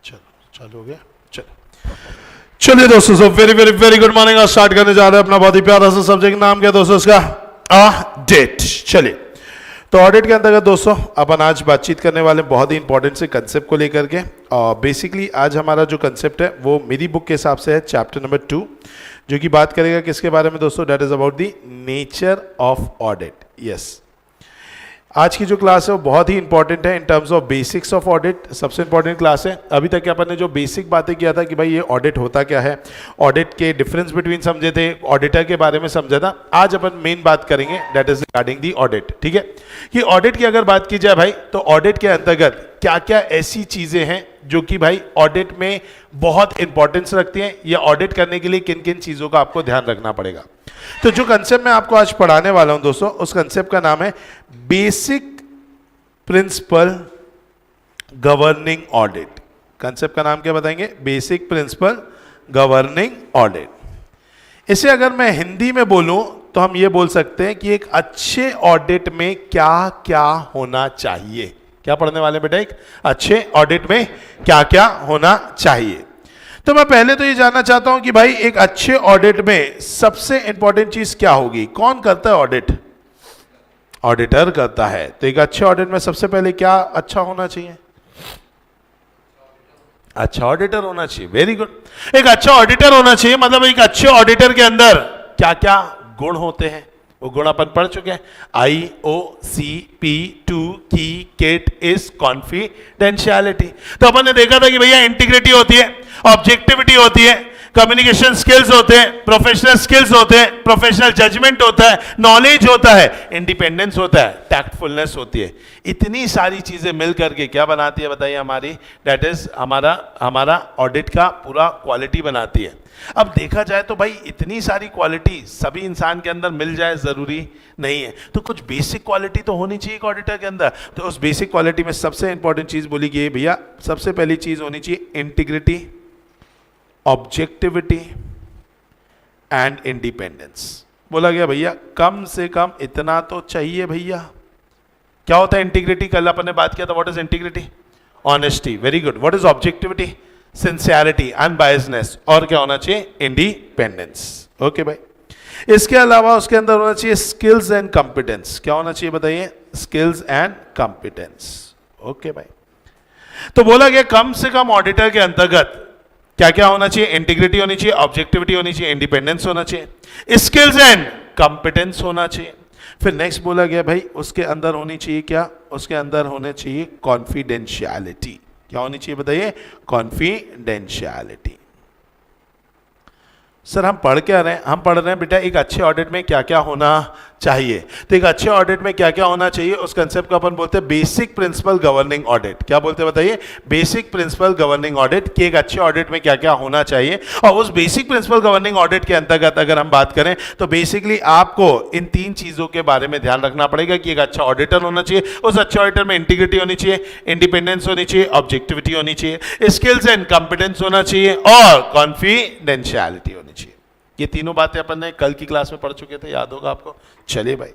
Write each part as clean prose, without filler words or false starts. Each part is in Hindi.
चलो चालू हो गया। चलिए दोस्तों, so very very very good morning. आज स्टार्ट करने जा रहे हैं अपना बहुत ही प्यारा सा सब्जेक्ट। नाम क्या दोस्तों इसका? ऑडिट। चलिए, तो ऑडिट के अंतर्गत दोस्तों अपन आज बातचीत करने वाले बहुत ही इंपॉर्टेंट से कंसेप्ट को लेकर के। और बेसिकली आज हमारा जो कंसेप्ट है वो मेरी बुक के हिसाब से है चैप्टर नंबर 2, जो कि बात करेगा किसके बारे में दोस्तों? That is about the nature of audit. Yes, आज की जो क्लास है वो बहुत ही इंपॉर्टेंट है in terms of basics of audit. सबसे इंपॉर्टेंट क्लास है। अभी तक अपन ने जो बेसिक बातें किया था कि भाई ये ऑडिट होता क्या है, ऑडिट के डिफरेंस बिटवीन समझे थे, ऑडिटर के बारे में समझा था। आज अपन मेन बात करेंगे that is regarding the audit. ठीक है, कि ऑडिट की अगर बात की जाए भाई, तो ऑडिट के अंतर्गत क्या क्या ऐसी चीजें हैं जो कि भाई ऑडिट में बहुत इंपॉर्टेंस रखती हैं, या ऑडिट करने के लिए किन किन चीजों का आपको ध्यान रखना पड़ेगा। तो जो कंसेप्ट मैं आपको आज पढ़ाने वाला हूं दोस्तों, उस कंसेप्ट का नाम है basic principle governing audit. Concept का नाम क्या बताएंगे? Basic principle governing audit. इसे अगर मैं हिंदी में बोलूं तो हम ये बोल सकते हैं कि एक अच्छे ऑडिट में क्या क्या होना चाहिए। क्या पढ़ने वाले बेटा? एक अच्छे ऑडिट में क्या क्या होना चाहिए। तो मैं पहले तो ये जानना चाहता हूं कि भाई एक अच्छे ऑडिट में सबसे इंपॉर्टेंट चीज क्या होगी? कौन करता है ऑडिट? ऑडिटर करता है। तो एक अच्छे ऑडिट में सबसे पहले क्या अच्छा होना चाहिए? अच्छा ऑडिटर होना चाहिए। Very good. एक अच्छा ऑडिटर होना चाहिए, मतलब एक अच्छे ऑडिटर के अंदर क्या क्या गुण होते हैं वो गुण अपन पढ़ चुके हैं। IOCP2 की केट इज कॉन्फिडेंशियलिटी। तो अपन ने देखा था कि भैया इंटीग्रिटी होती है, ऑब्जेक्टिविटी होती है, कम्युनिकेशन स्किल्स होते हैं, प्रोफेशनल स्किल्स होते हैं, प्रोफेशनल जजमेंट होता है, नॉलेज होता है, इंडिपेंडेंस होता है, टैक्टफुलनेस होती है। इतनी सारी चीजें मिल करके क्या बनाती है बताइए? हमारी दैट इज हमारा ऑडिट का पूरा क्वालिटी बनाती है। अब देखा जाए तो भाई इतनी सारी क्वालिटी सभी इंसान के अंदर मिल जाए जरूरी नहीं है, तो कुछ बेसिक क्वालिटी तो होनी चाहिए एक ऑडिटर के अंदर। तो उस बेसिक क्वालिटी में सबसे इंपॉर्टेंट चीज बोली गई भैया, सबसे पहली चीज होनी चाहिए इंटीग्रिटी, ऑब्जेक्टिविटी एंड इंडिपेंडेंस। बोला गया भैया कम से कम इतना तो चाहिए भैया। क्या होता है इंटीग्रिटी? कल अपन ने बात किया था। What is integrity? Honesty. Very good. What is objectivity? Sincerity, unbiasedness. और क्या होना चाहिए? इंडिपेंडेंस। ओके भाई। इसके अलावा उसके अंदर होना चाहिए स्किल्स एंड कॉम्पिटेंस। क्या होना चाहिए बताइए? Skills and competence. ओके भाई। तो बोला गया कम से कम ऑडिटर के अंतर्गत क्या क्या होना चाहिए? इंटीग्रिटी होनी चाहिए, ऑब्जेक्टिविटी होनी चाहिए, इंडिपेंडेंस होना चाहिए, स्किल्स एंड कॉम्पिटेंस होना चाहिए। फिर नेक्स्ट बोला गया भाई उसके अंदर होनी चाहिए क्या? उसके अंदर होने चाहिए कॉन्फिडेंशियलिटी। क्या होनी चाहिए बताइए? कॉन्फिडेंशियलिटी। सर हम पढ़ क्या रहे हैं? हम पढ़ रहे हैं बेटा एक अच्छे ऑडिट में क्या क्या होना चाहिए। तो एक अच्छे ऑडिट में क्या क्या होना चाहिए उस कंसेप्ट को अपन बोलते हैं बेसिक प्रिंसिपल गवर्निंग ऑडिट। क्या बोलते हैं बताइए? Basic principle governing audit. कि एक अच्छे ऑडिट में क्या क्या होना चाहिए। और उस बेसिक प्रिंसिपल गवर्निंग ऑडिट के अंतर्गत अगर हम बात करें तो बेसिकली आपको इन तीन चीजों के बारे में ध्यान रखना पड़ेगा कि एक अच्छा ऑडिटर होना चाहिए, उस अच्छे ऑडिटर में इंटीग्रिटी होनी चाहिए, इंडिपेंडेंस होनी चाहिए, ऑब्जेक्टिविटी होनी चाहिए, स्किल्स एंड कॉम्पिटेंस होना चाहिए, और कॉन्फिडेंशियलिटी होनी चाहिए। ये तीनों बातें अपन ने कल की क्लास में पढ़ चुके थे, याद होगा आपको। चलिए भाई,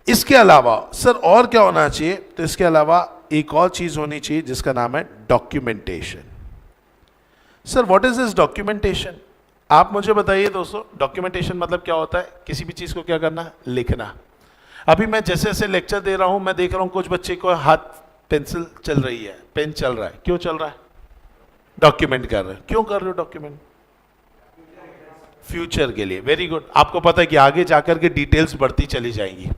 इसके अलावा सर और क्या होना चाहिए? तो इसके अलावा एक और चीज होनी चाहिए जिसका नाम है documentation. Sir what is this documentation? आप मुझे बताइए दोस्तों, डॉक्यूमेंटेशन मतलब क्या होता है? किसी भी चीज को क्या करना? लिखना। अभी मैं जैसे जैसे लेक्चर दे रहा हूं मैं देख रहा हूं कुछ बच्चे को हाथ पेंसिल चल रही है, पेन चल रहा है। क्यों चल रहा है? डॉक्यूमेंट कर रहे हो। क्यों कर रहे हो डॉक्यूमेंट? फ्यूचर के लिए। Very good. आपको पता है कि आगे जाकर के डिटेल्स बढ़ती चली जाएंगी।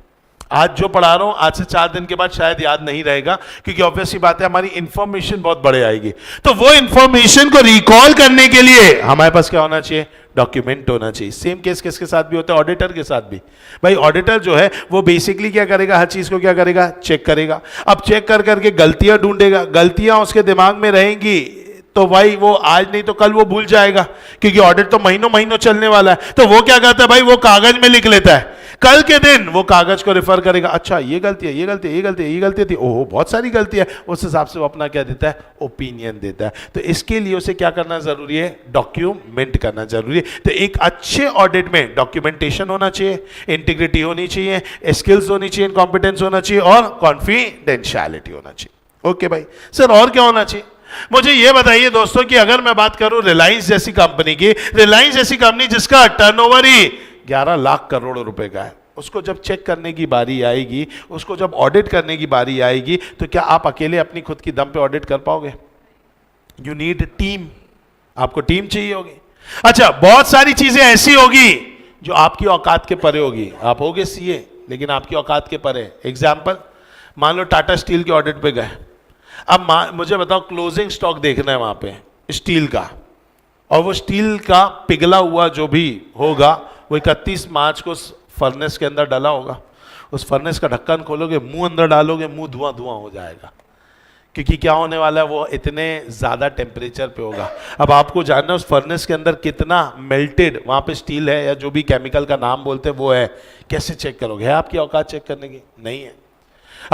आज जो पढ़ा रहा हूं आज से 4 दिन के बाद शायद याद नहीं रहेगा, क्योंकि ऑब्वियस सी बात है हमारी इंफॉर्मेशन बहुत बढ़े आएगी। तो वो इंफॉर्मेशन को रिकॉल करने के लिए हमारे पास क्या होना चाहिए? डॉक्यूमेंट होना चाहिए। सेम केस किसके साथ भी होता है? ऑडिटर के साथ भी। भाई ऑडिटर जो है वो बेसिकली क्या करेगा? हर चीज को क्या करेगा? चेक करेगा। अब चेक कर करके गलतियां ढूंढेगा। गलतियां उसके दिमाग में रहेंगी तो भाई वो आज नहीं तो कल वो भूल जाएगा, क्योंकि ऑडिट तो महीनों महीनों चलने वाला है। तो वो क्या करता है भाई? वो कागज में लिख लेता है। कल के दिन वो कागज को रेफर करेगा। अच्छा ये गलती है, ये गलती है, ये गलती है, ये गलती थी, ओहो बहुत सारी गलती है। उस हिसाब से वो अपना क्या देता है? ओपिनियन देता है। तो इसके लिए उसे क्या करना जरूरी है? डॉक्यूमेंट करना जरूरी है। तो एक अच्छे ऑडिट में डॉक्यूमेंटेशन होना चाहिए, इंटीग्रिटी होनी चाहिए, स्किल्स होनी चाहिए, कॉम्पिटेंस होना चाहिए, और कॉन्फिडेंशियलिटी होना चाहिए। ओके भाई। सर और क्या होना चाहिए? मुझे यह बताइए दोस्तों कि अगर मैं बात करूं रिलायंस जैसी कंपनी की, रिलायंस जैसी कंपनी जिसका टर्नओवर ही 11 लाख करोड़ रुपए का है, उसको जब चेक करने की बारी आएगी, उसको जब ऑडिट करने की बारी आएगी, तो क्या आप अकेले अपनी खुद की दम पे ऑडिट कर पाओगे? यू नीड टीम, आपको टीम चाहिए होगी। अच्छा, बहुत सारी चीजें ऐसी होगी जो आपकी औकात के परे होगी। आप होगे सीए लेकिन आपकी औकात के परे। एग्जाम्पल, मान लो टाटा स्टील के ऑडिट पे गए, अब मुझे बताओ क्लोजिंग स्टॉक देखना है वहां पे स्टील का, और वो स्टील का पिघला हुआ जो भी होगा वो 31 मार्च को फर्नेस के अंदर डाला होगा। उस फर्नेस का ढक्कन खोलोगे, मुंह अंदर डालोगे, मुंह धुआं धुआं हो जाएगा, क्योंकि क्या होने वाला है, वो इतने ज्यादा टेम्परेचर पे होगा। अब आपको जानना है उस फर्नेस के अंदर कितना मेल्टेड वहां पे स्टील है या जो भी केमिकल का नाम बोलते हैं वो है, कैसे चेक करोगे? है आपकी औकात चेक करने की? नहीं है।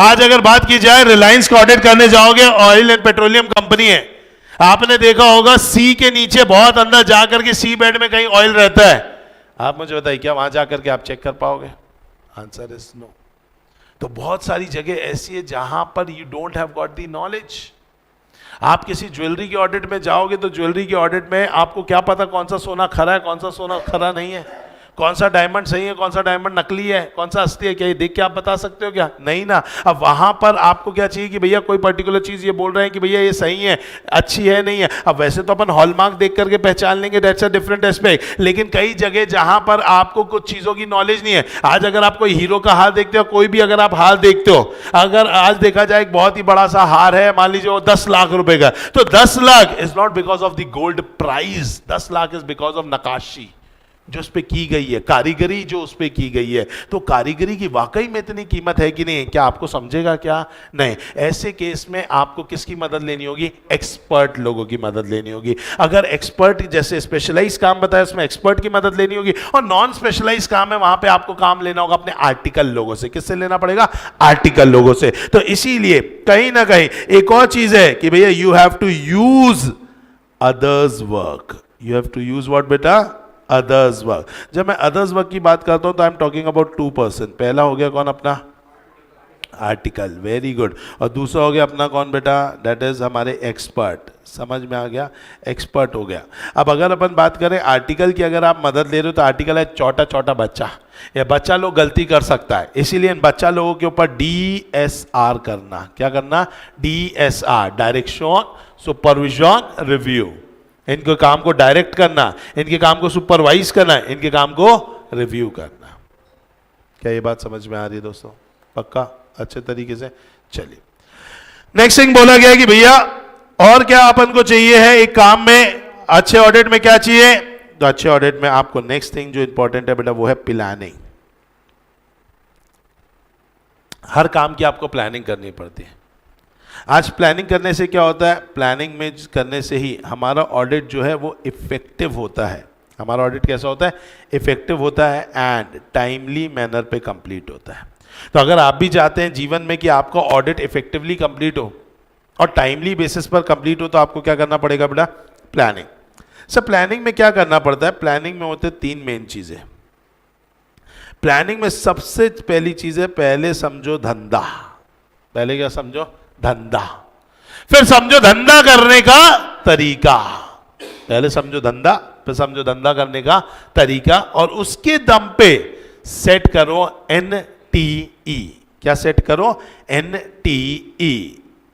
आज अगर बात की जाए, रिलायंस का ऑडिट करने जाओगे, ऑयल एंड पेट्रोलियम कंपनी है, आपने देखा होगा सी के नीचे बहुत अंदर जाकर के सी बेड में कहीं ऑयल रहता है। आप मुझे बताइए, क्या वहां जाकर के आप चेक कर पाओगे? Answer is no. तो बहुत सारी जगह ऐसी है जहां पर you don't have got the knowledge. आप किसी ज्वेलरी के ऑडिट में जाओगे तो ज्वेलरी के ऑडिट में आपको क्या पता कौन सा सोना खरा है, कौन सा सोना खरा नहीं है, कौन सा डायमंड सही है, कौन सा डायमंड नकली है, कौन सा असली है? क्या ये देख के आप बता सकते हो क्या? नहीं ना। अब वहां पर आपको क्या चाहिए कि भैया कोई पर्टिकुलर चीज ये बोल रहे हैं कि भैया ये सही है, अच्छी है, नहीं है। अब वैसे तो अपन हॉलमार्क देख करके पहचान लेंगे, दैट्स अ डिफरेंट एस्पेक्ट, लेकिन कई जगह जहां पर आपको कुछ चीजों की नॉलेज नहीं है। आज अगर आप कोई हीरो का हार देखते हो, कोई भी अगर आप हार देखते हो, अगर आज देखा जाए एक बहुत ही बड़ा सा हार है, मान लीजिए वो 10 लाख रुपए का, तो 10 lakh is not because of the gold price, 10 lakh is because of नकाशी जो उस पे की गई है, कारीगरी जो उस पे की गई है। तो कारीगरी की वाकई में इतनी कीमत है कि नहीं? क्या आपको समझेगा क्या? नहीं। ऐसे केस में आपको किसकी मदद लेनी होगी? एक्सपर्ट लोगों की मदद लेनी होगी। अगर एक्सपर्ट जैसे स्पेशलाइज काम बताया उसमें एक्सपर्ट की मदद लेनी होगी, और नॉन स्पेशलाइज काम है वहां पे आपको काम लेना होगा अपने आर्टिकल लोगों से। किससे लेना पड़ेगा? आर्टिकल लोगों से। तो इसीलिए कहीं ना कहीं एक और चीज है कि भैया you have to use others work. You have to use what बेटा? Others work. जब मैं अदर्स वर्क की बात करता हूं तो I am talking about 2 person. पहला हो गया कौन? अपना आर्टिकल, वेरी गुड। और दूसरा हो गया अपना कौन बेटा? दैट इज हमारे एक्सपर्ट। समझ में आ गया? एक्सपर्ट हो गया। अब अगर अपन बात करें आर्टिकल की, अगर आप मदद ले रहे हो तो आर्टिकल है छोटा छोटा बच्चा, या बच्चा लोग गलती कर सकता है, इसीलिए इन बच्चा लोगों के ऊपर DSR करना। क्या करना? DSR, direction, supervision, review. इनके काम को डायरेक्ट करना, इनके काम को सुपरवाइज करना, इनके काम को रिव्यू करना। क्या ये बात समझ में आ रही है दोस्तों? पक्का? अच्छे तरीके से। चलिए, नेक्स्ट थिंग बोला गया कि भैया और क्या अपन को चाहिए है एक काम में, अच्छे ऑडिट में क्या चाहिए? तो अच्छे ऑडिट में आपको नेक्स्ट थिंग जो इंपॉर्टेंट है बेटा वो है प्लानिंग। हर काम की आपको प्लानिंग करनी पड़ती है। आज प्लानिंग करने से क्या होता है? प्लानिंग में करने से ही हमारा ऑडिट जो है वो इफेक्टिव होता है। हमारा ऑडिट कैसा होता है? इफेक्टिव होता है एंड टाइमली मैनर पे कंप्लीट होता है। तो अगर आप भी चाहते हैं जीवन में कि आपका ऑडिट इफेक्टिवली कंप्लीट हो और टाइमली बेसिस पर कंप्लीट हो, तो आपको क्या करना पड़ेगा बेटा? प्लानिंग। सर प्लानिंग में क्या करना पड़ता है? प्लानिंग में होते 3 मेन चीजें। प्लानिंग में सबसे पहली चीज है, पहले समझो धंधा। पहले क्या समझो? धंधा। फिर समझो धंधा करने का तरीका। पहले समझो धंधा, फिर समझो धंधा करने का तरीका, और उसके दम पे सेट करो NTE। क्या सेट करो? NTE।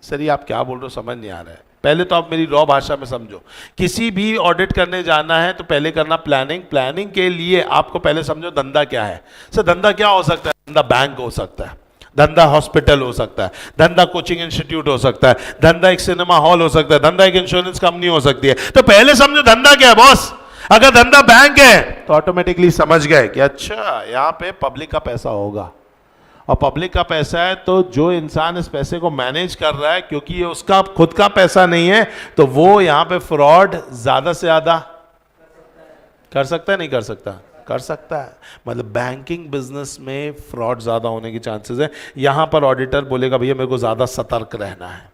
सर ये आप क्या बोल रहे हो, समझ नहीं आ रहा है। पहले तो आप मेरी रॉ भाषा में समझो। किसी भी ऑडिट करने जाना है तो पहले करना प्लानिंग। प्लानिंग के लिए आपको पहले समझो धंधा क्या है। सर धंधा क्या हो सकता है? धंधा बैंक हो सकता है, धंधा हॉस्पिटल हो सकता है, धंधा कोचिंग इंस्टीट्यूट हो सकता है, धंधा एक सिनेमा हॉल हो सकता है, धंधा एक इंश्योरेंस कंपनी हो सकती है। तो पहले समझो धंधा क्या है बॉस। अगर धंधा बैंक है तो ऑटोमेटिकली समझ गए कि अच्छा यहाँ पे पब्लिक का पैसा होगा, और पब्लिक का पैसा है तो जो इंसान इस पैसे को मैनेज कर रहा है, क्योंकि ये उसका खुद का पैसा नहीं है, तो वो यहाँ पे फ्रॉड ज्यादा से ज्यादा कर सकता है, नहीं कर सकता? कर सकता है। मतलब बैंकिंग बिजनेस में फ्रॉड ज्यादा होने की चांसेस है। यहां पर ऑडिटर बोलेगा भैया मेरे को ज्यादा सतर्क रहना है।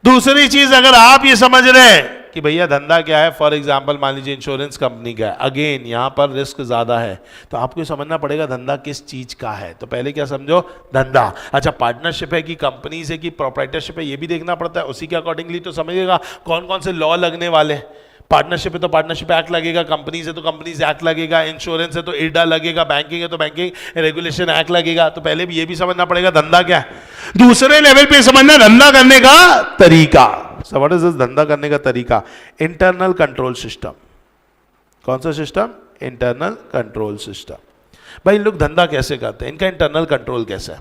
दूसरी चीज, अगर आप ये समझ रहे हैं कि भैया धंधा क्या है, फॉर एग्जांपल मान लीजिए इंश्योरेंस कंपनी का है, अगेन यहाँ पर रिस्क ज़्यादा है, तो आपको समझना पड़ेगा धंधा किस चीज़ का है। तो पहले क्या समझो, धंधा। अच्छा, पार्टनरशिप है कि कंपनीज है कि प्रोप्राइटरशिप है, ये भी देखना पड़ता है, उसी के अकॉर्डिंगली तो समझिएगा कौन कौन से लॉ लगने वाले। पार्टनरशिप है तो पार्टनरशिप एक्ट लगेगा, कंपनीज है तो कंपनीज एक्ट लगेगा, इंश्योरेंस है तो इरडा लगेगा, बैंकिंग है तो बैंकिंग रेगुलेशन एक्ट लगेगा। तो पहले भी ये भी समझना पड़ेगा धंधा क्या है। दूसरे लेवल पे समझना धंधा करने का तरीका। सो व्हाट इज दिस धंधा करने का तरीका? Internal control system. कौन सा सिस्टम? Internal control system. भाई इन लोग धंधा कैसे करते हैं, इनका इंटरनल कंट्रोल कैसा है?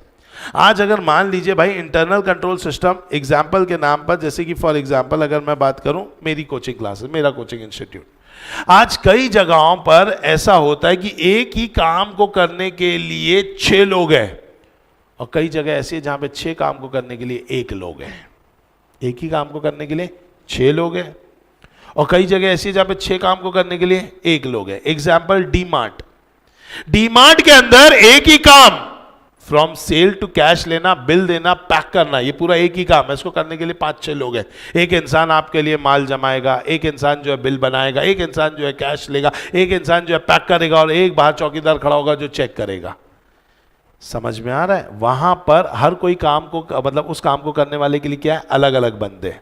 आज अगर मान लीजिए भाई इंटरनल कंट्रोल सिस्टम एग्जाम्पल के नाम पर, जैसे कि फॉर एग्जाम्पल अगर मैं बात करूं मेरी कोचिंग क्लासेस, मेरा कोचिंग इंस्टीट्यूट, आज कई जगहों पर ऐसा होता है कि एक ही काम को करने के लिए 6 लोग हैं, और कई जगह ऐसी है जहां पे 6 काम को करने के लिए 1 लोग हैं। एक ही काम को करने के लिए 6 लोग हैं, और कई जगह ऐसी है जहां पे 6 काम को करने के लिए 1 लोग है। एग्जाम्पल डीमार्ट। डीमार्ट के अंदर एक ही काम, फ्रॉम सेल टू कैश लेना, बिल देना, पैक करना, ये पूरा एक ही काम है। इसको करने के लिए 5-6 लोग हैं। एक इंसान आपके लिए माल जमाएगा, एक इंसान जो है बिल बनाएगा, एक इंसान जो है कैश लेगा, एक इंसान जो है पैक करेगा, और एक बाहर चौकीदार खड़ा होगा जो चेक करेगा। समझ में आ रहा है? वहां पर हर कोई काम को, मतलब उस काम को करने वाले के लिए क्या है, अलग अलग बंदे।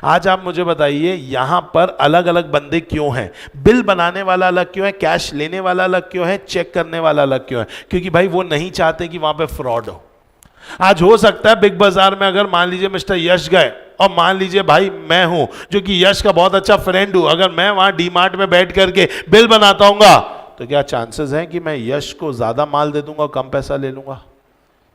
आज आप मुझे बताइए यहां पर अलग अलग बंदे क्यों हैं? बिल बनाने वाला अलग क्यों है, कैश लेने वाला अलग क्यों है, चेक करने वाला अलग क्यों है? क्योंकि भाई वो नहीं चाहते कि वहां पे फ्रॉड हो। आज हो सकता है बिग बाजार में अगर मान लीजिए मिस्टर यश गए, और मान लीजिए भाई मैं हूं जो कि यश का बहुत अच्छा फ्रेंड हूं, अगर मैं वहां डीमार्ट में बैठ करके बिल बनाता हूंगा, तो क्या चांसेस हैं कि मैं यश को ज्यादा माल दे दूंगा और कम पैसा ले लूंगा?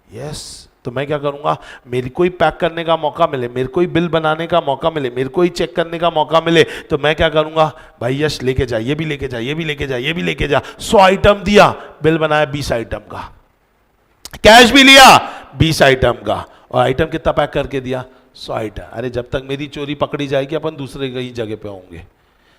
यस। तो मैं क्या करूंगा, मेरे को ही पैक करने का मौका मिले, मेरे को ही बिल बनाने का मौका मिले, मेरे को ही चेक करने का मौका मिले, तो मैं क्या करूंगा, भाई यश लेके जा, ये भी लेके जा, ये भी लेके जा, ये भी लेके जा। 100 आइटम दिया, बिल बनाया 20 आइटम का, कैश भी लिया 20 आइटम का, और आइटम कितना पैक करके दिया? 100 आइटम। अरे जब तक मेरी चोरी पकड़ी जाएगी अपन दूसरे कहीं जगह पे होंगे।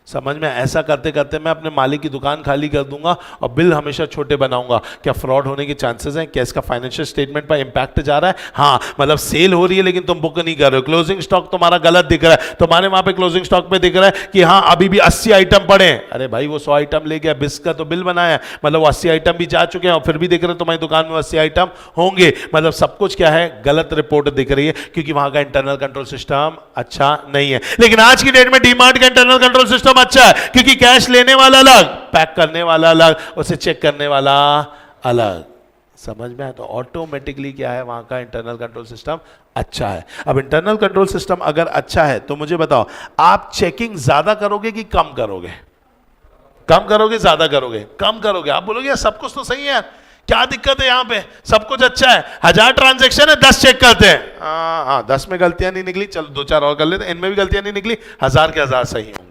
समझ में? ऐसा करते करते मैं अपने मालिक की दुकान खाली कर दूंगा और बिल हमेशा छोटे बनाऊंगा। क्या फ्रॉड होने के चांसेस हैं? क्या इसका फाइनेंशियल स्टेटमेंट पर इंपैक्ट जा रहा है? हाँ, मतलब सेल हो रही है लेकिन तुम बुक नहीं कर रहे हो, क्लोजिंग स्टॉक तुम्हारा गलत दिख रहा है, तुम्हारे वहां पे क्लोजिंग स्टॉक पे दिख रहा है कि हाँ अभी भी 80 आइटम पड़े हैं। अरे भाई वो 100 आइटम ले गया, 20 का तो बिल बनाया, मतलब वो 80 आइटम भी जा चुके हैं, और फिर भी दिख रहे तुम्हारी दुकान में 80 आइटम होंगे। मतलब सब कुछ क्या है, गलत रिपोर्ट दिख रही है, क्योंकि वहां का इंटरनल कंट्रोल सिस्टम अच्छा नहीं है। लेकिन आज की डेट में डीमार्ट का इंटरनल कंट्रोल सिस्टम अच्छा है, क्योंकि कैश लेने वाला अलग, पैक करने वाला अलग, उसे चेक करने वाला अलग। समझ में आया? तो ऑटोमेटिकली क्या है, वहां का इंटरनल कंट्रोल सिस्टम अच्छा है। अब इंटरनल कंट्रोल सिस्टम अगर अच्छा है तो मुझे बताओ, आप चेकिंग ज्यादा करोगे कि कम करोगे? कम करोगे, ज्यादा करोगे? कम करोगे। आप बोलोगे यार सब कुछ तो सही है यार, क्या दिक्कत है, यहां पे सब कुछ अच्छा है, 1000 ट्रांजैक्शन है, 10 चेक करते हैं, हाँ 10 में गलतियां नहीं निकली, चलो 2-4 और कर लेते हैं, इनमें भी गलतियां नहीं निकली, 1000 के 1000 सही होंगे।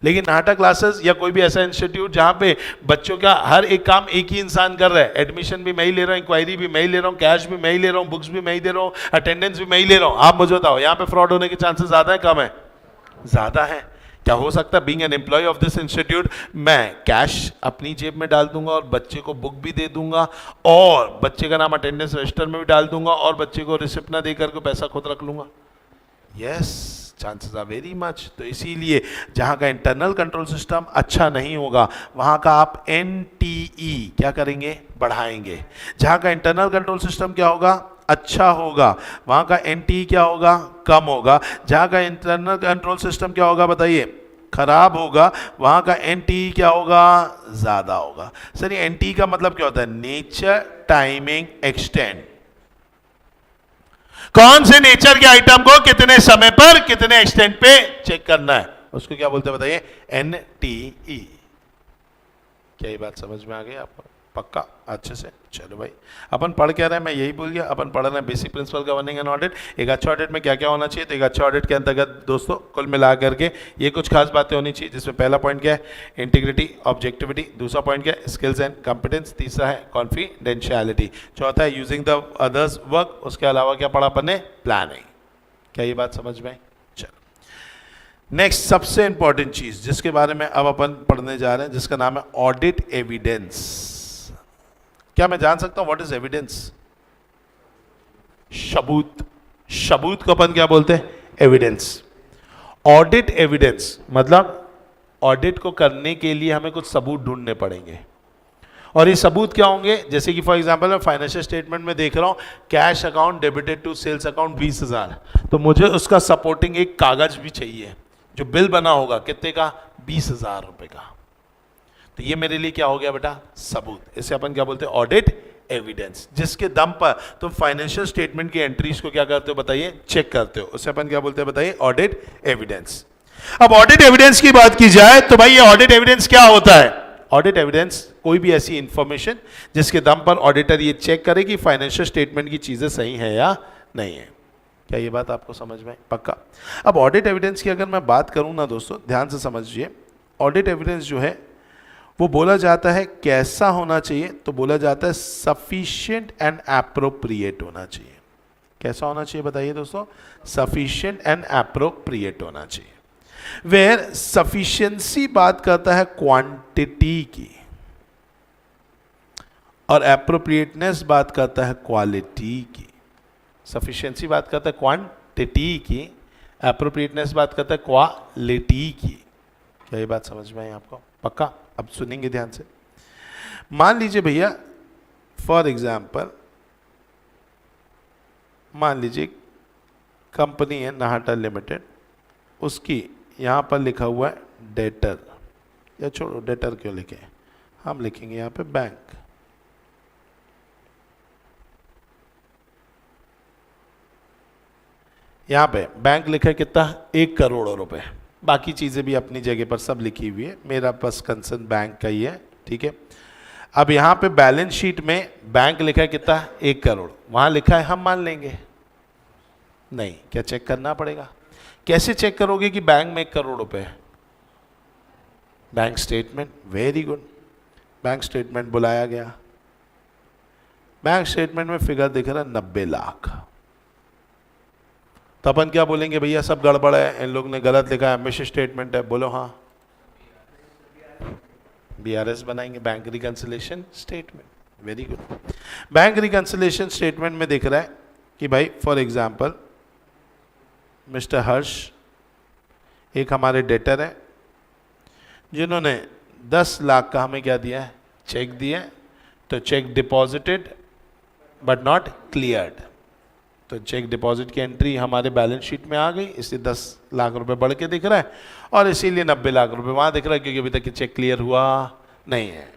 लेकिन नाटा क्लासेस या कोई भी ऐसा इंस्टीट्यूट जहां पे बच्चों का हर एक काम एक ही इंसान कर रहा है, एडमिशन भी मैं ही ले रहा हूं, इंक्वायरी भी मैं ही ले रहा हूं, कैश भी मैं ही ले रहा हूं, बुक्स भी मैं ही दे रहा हूं, अटेंडेंस भी मैं ही ले रहा हूं, आप मुझे बताओ यहां पे फ्रॉड होने के चांसेस ज्यादा है कम है? ज्यादा है। क्या हो सकता है, being an employ of this institute, मैं कैश अपनी जेब में डाल दूंगा और बच्चे को बुक भी दे दूंगा, और बच्चे का नाम अटेंडेंस रजिस्टर में भी डाल दूंगा, और बच्चे को रिसिप्ट ना देकर के पैसा खुद रख लूंगा? Yes, chances are very much. तो इसीलिए जहां का इंटरनल कंट्रोल सिस्टम अच्छा नहीं होगा, वहां का आप एनटीई क्या करेंगे, बढ़ाएंगे। जहां का इंटरनल कंट्रोल सिस्टम क्या होगा, अच्छा होगा, वहां का एनटीई क्या होगा, कम होगा। जहां का इंटरनल कंट्रोल सिस्टम क्या होगा बताइए, खराब होगा, वहां का एनटीई क्या होगा, ज्यादा होगा। सर ये एनटीई का मतलब क्या होता है? Nature, timing, extend. कौन से नेचर के आइटम को कितने समय पर कितने एक्सटेंट पे चेक करना है, उसको क्या बोलते हैं बताइए, एनटीई। क्या ये बात समझ में आ गई आपको? पक्का? अच्छे से। चलो भाई, अपन पढ़ क्या रहे हैं, मैं यही भूल गया। अपन पढ़ रहे हैं basic principle governing an audit. एक अच्छा ऑडिट में क्या क्या होना चाहिए? तो एक अच्छा ऑडिट के अंतर्गत दोस्तों कुल मिला करके ये कुछ खास बातें होनी चाहिए, जिसमें पहला पॉइंट क्या है, इंटीग्रिटी, ऑब्जेक्टिविटी। दूसरा पॉइंट क्या है, स्किल्स एंड कॉम्पिटेंस। तीसरा है कॉन्फिडेंशियलिटी। चौथा है यूजिंग द अदर्स वर्क। उसके अलावा क्या पढ़ा अपन ने, प्लानिंग। क्या ये बात समझ में? चलो नेक्स्ट सबसे इंपॉर्टेंट चीज जिसके बारे में अब अपन पढ़ने जा रहे हैं, जिसका नाम है ऑडिट एविडेंस। क्या मैं जान सकता हूं व्हाट इज एविडेंस? सबूत। सबूत को अपन क्या बोलते हैं, एविडेंस। ऑडिट एविडेंस मतलब ऑडिट को करने के लिए हमें कुछ सबूत ढूंढने पड़ेंगे, और ये सबूत क्या होंगे? जैसे कि फॉर एग्जांपल मैं फाइनेंशियल स्टेटमेंट में देख रहा हूं cash account debited to sales account 20,000, तो मुझे उसका सपोर्टिंग एक कागज भी चाहिए जो बिल बना होगा, कितने का? 20,000 रुपए का। तो ये मेरे लिए क्या हो गया बेटा? सबूत। इसे अपन क्या बोलते हैं? ऑडिट एविडेंस, जिसके दम पर तुम फाइनेंशियल स्टेटमेंट की एंट्रीज को क्या करते हो बताइए? चेक करते हो। उसे अपन क्या बोलते हैं बताइए? Audit evidence. अब ऑडिट एविडेंस की बात की जाए तो भाई ये ऑडिट एविडेंस क्या होता है? ऑडिट एविडेंस कोई भी ऐसी इंफॉर्मेशन जिसके दम पर ऑडिटर ये चेक करे कि फाइनेंशियल स्टेटमेंट की चीजें सही है या नहीं है। क्या ये बात आपको समझ में आई? पक्का। अब ऑडिट एविडेंस की अगर मैं बात करूं ना दोस्तों, ध्यान से समझिए, ऑडिट एविडेंस जो है वो बोला जाता है कैसा होना चाहिए? तो बोला जाता है सफिशिएंट एंड एप्रोप्रिएट होना चाहिए। कैसा होना चाहिए बताइए दोस्तों? सफिशिएंट एंड एप्रोप्रिएट होना चाहिए। वेयर सफिशिएंसी बात करता है क्वांटिटी की, और एप्रोप्रिएटनेस बात करता है क्वालिटी की। सफिशिएंसी बात करता है क्वांटिटी की, एप्रोप्रिएटनेस बात करता है क्वालिटी की। क्या ये बात समझ में आई आपको? पक्का। अब सुनेंगे ध्यान से। मान लीजिए भैया, फॉर एग्जाम्पल मान लीजिए कंपनी है नाहटा लिमिटेड, उसकी यहां पर लिखा हुआ है डेटर, या छोड़ो डेटर क्यों लिखे, हम लिखेंगे यहां पे बैंक। यहां पे बैंक लिखा है कितना? 1 करोड़ रुपए। बाकी चीजें भी अपनी जगह पर सब लिखी हुई है, मेरा बस कंसर्न बैंक का ही है, ठीक है। अब यहां पे बैलेंस शीट में बैंक लिखा है कितना? 1 करोड़। वहां लिखा है हम मान लेंगे? नहीं। क्या चेक करना पड़ेगा? कैसे चेक करोगे कि बैंक में 1 करोड़ रुपए है? Bank statement. Very good. Bank statement बुलाया गया, बैंक स्टेटमेंट में फिगर दिख रहा है 90 लाख। तो अपन क्या बोलेंगे? भैया सब गड़बड़ है, इन लोग ने गलत लिखा है, मिस स्टेटमेंट है। बोलो हाँ, बीआरएस बनाएंगे, bank reconciliation statement. Very good. Bank reconciliation statement में दिख रहा है कि भाई फॉर एग्जांपल मिस्टर हर्ष एक हमारे डेटर है जिन्होंने 10 लाख का हमें क्या दिया है? चेक दिया है। तो check deposited but not cleared, तो चेक डिपॉजिट की एंट्री हमारे बैलेंस शीट में आ गई, इसलिए 10 लाख रुपए बढ़ के दिख रहा है, और इसीलिए 90 लाख रुपए वहां दिख रहा है, क्योंकि अभी तक चेक क्लियर हुआ नहीं है।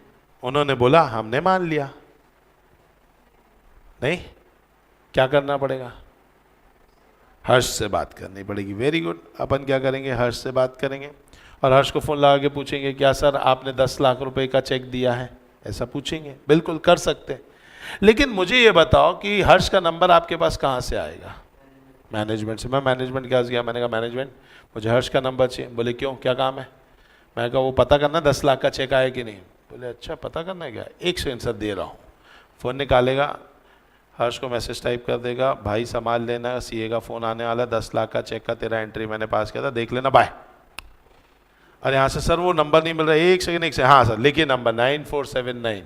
उन्होंने बोला, हमने मान लिया। नहीं, क्या करना पड़ेगा? हर्ष से बात करनी पड़ेगी। Very good. अपन क्या करेंगे? हर्ष से बात करेंगे और हर्ष को फोन लगा के पूछेंगे, क्या सर आपने 10 लाख रुपए का चेक दिया है? ऐसा पूछेंगे। बिल्कुल कर सकते हैं, लेकिन मुझे ये बताओ कि हर्ष का नंबर आपके पास कहाँ से आएगा? मैनेजमेंट से। मैं मैनेजमेंट के पास गया, मैंने कहा मैनेजमेंट मुझे हर्ष का नंबर चाहिए। बोले क्यों, क्या काम है? मैं कहा वो पता करना 10 लाख का चेक आया कि नहीं। बोले अच्छा पता करना है क्या? 1 सेकंड सर दे रहा हूँ। फ़ोन निकालेगा, हर्ष को मैसेज टाइप कर देगा, भाई संभाल लेना, सीए का फ़ोन आने वाला, 10 लाख का चेक का तेरा एंट्री मैंने पास किया था, देख लेना, बाय। और यहाँ से सर वो नंबर नहीं मिल रहा है, 1 सेकंड 1 सेकंड, हाँ सर लिखिए नंबर 9479।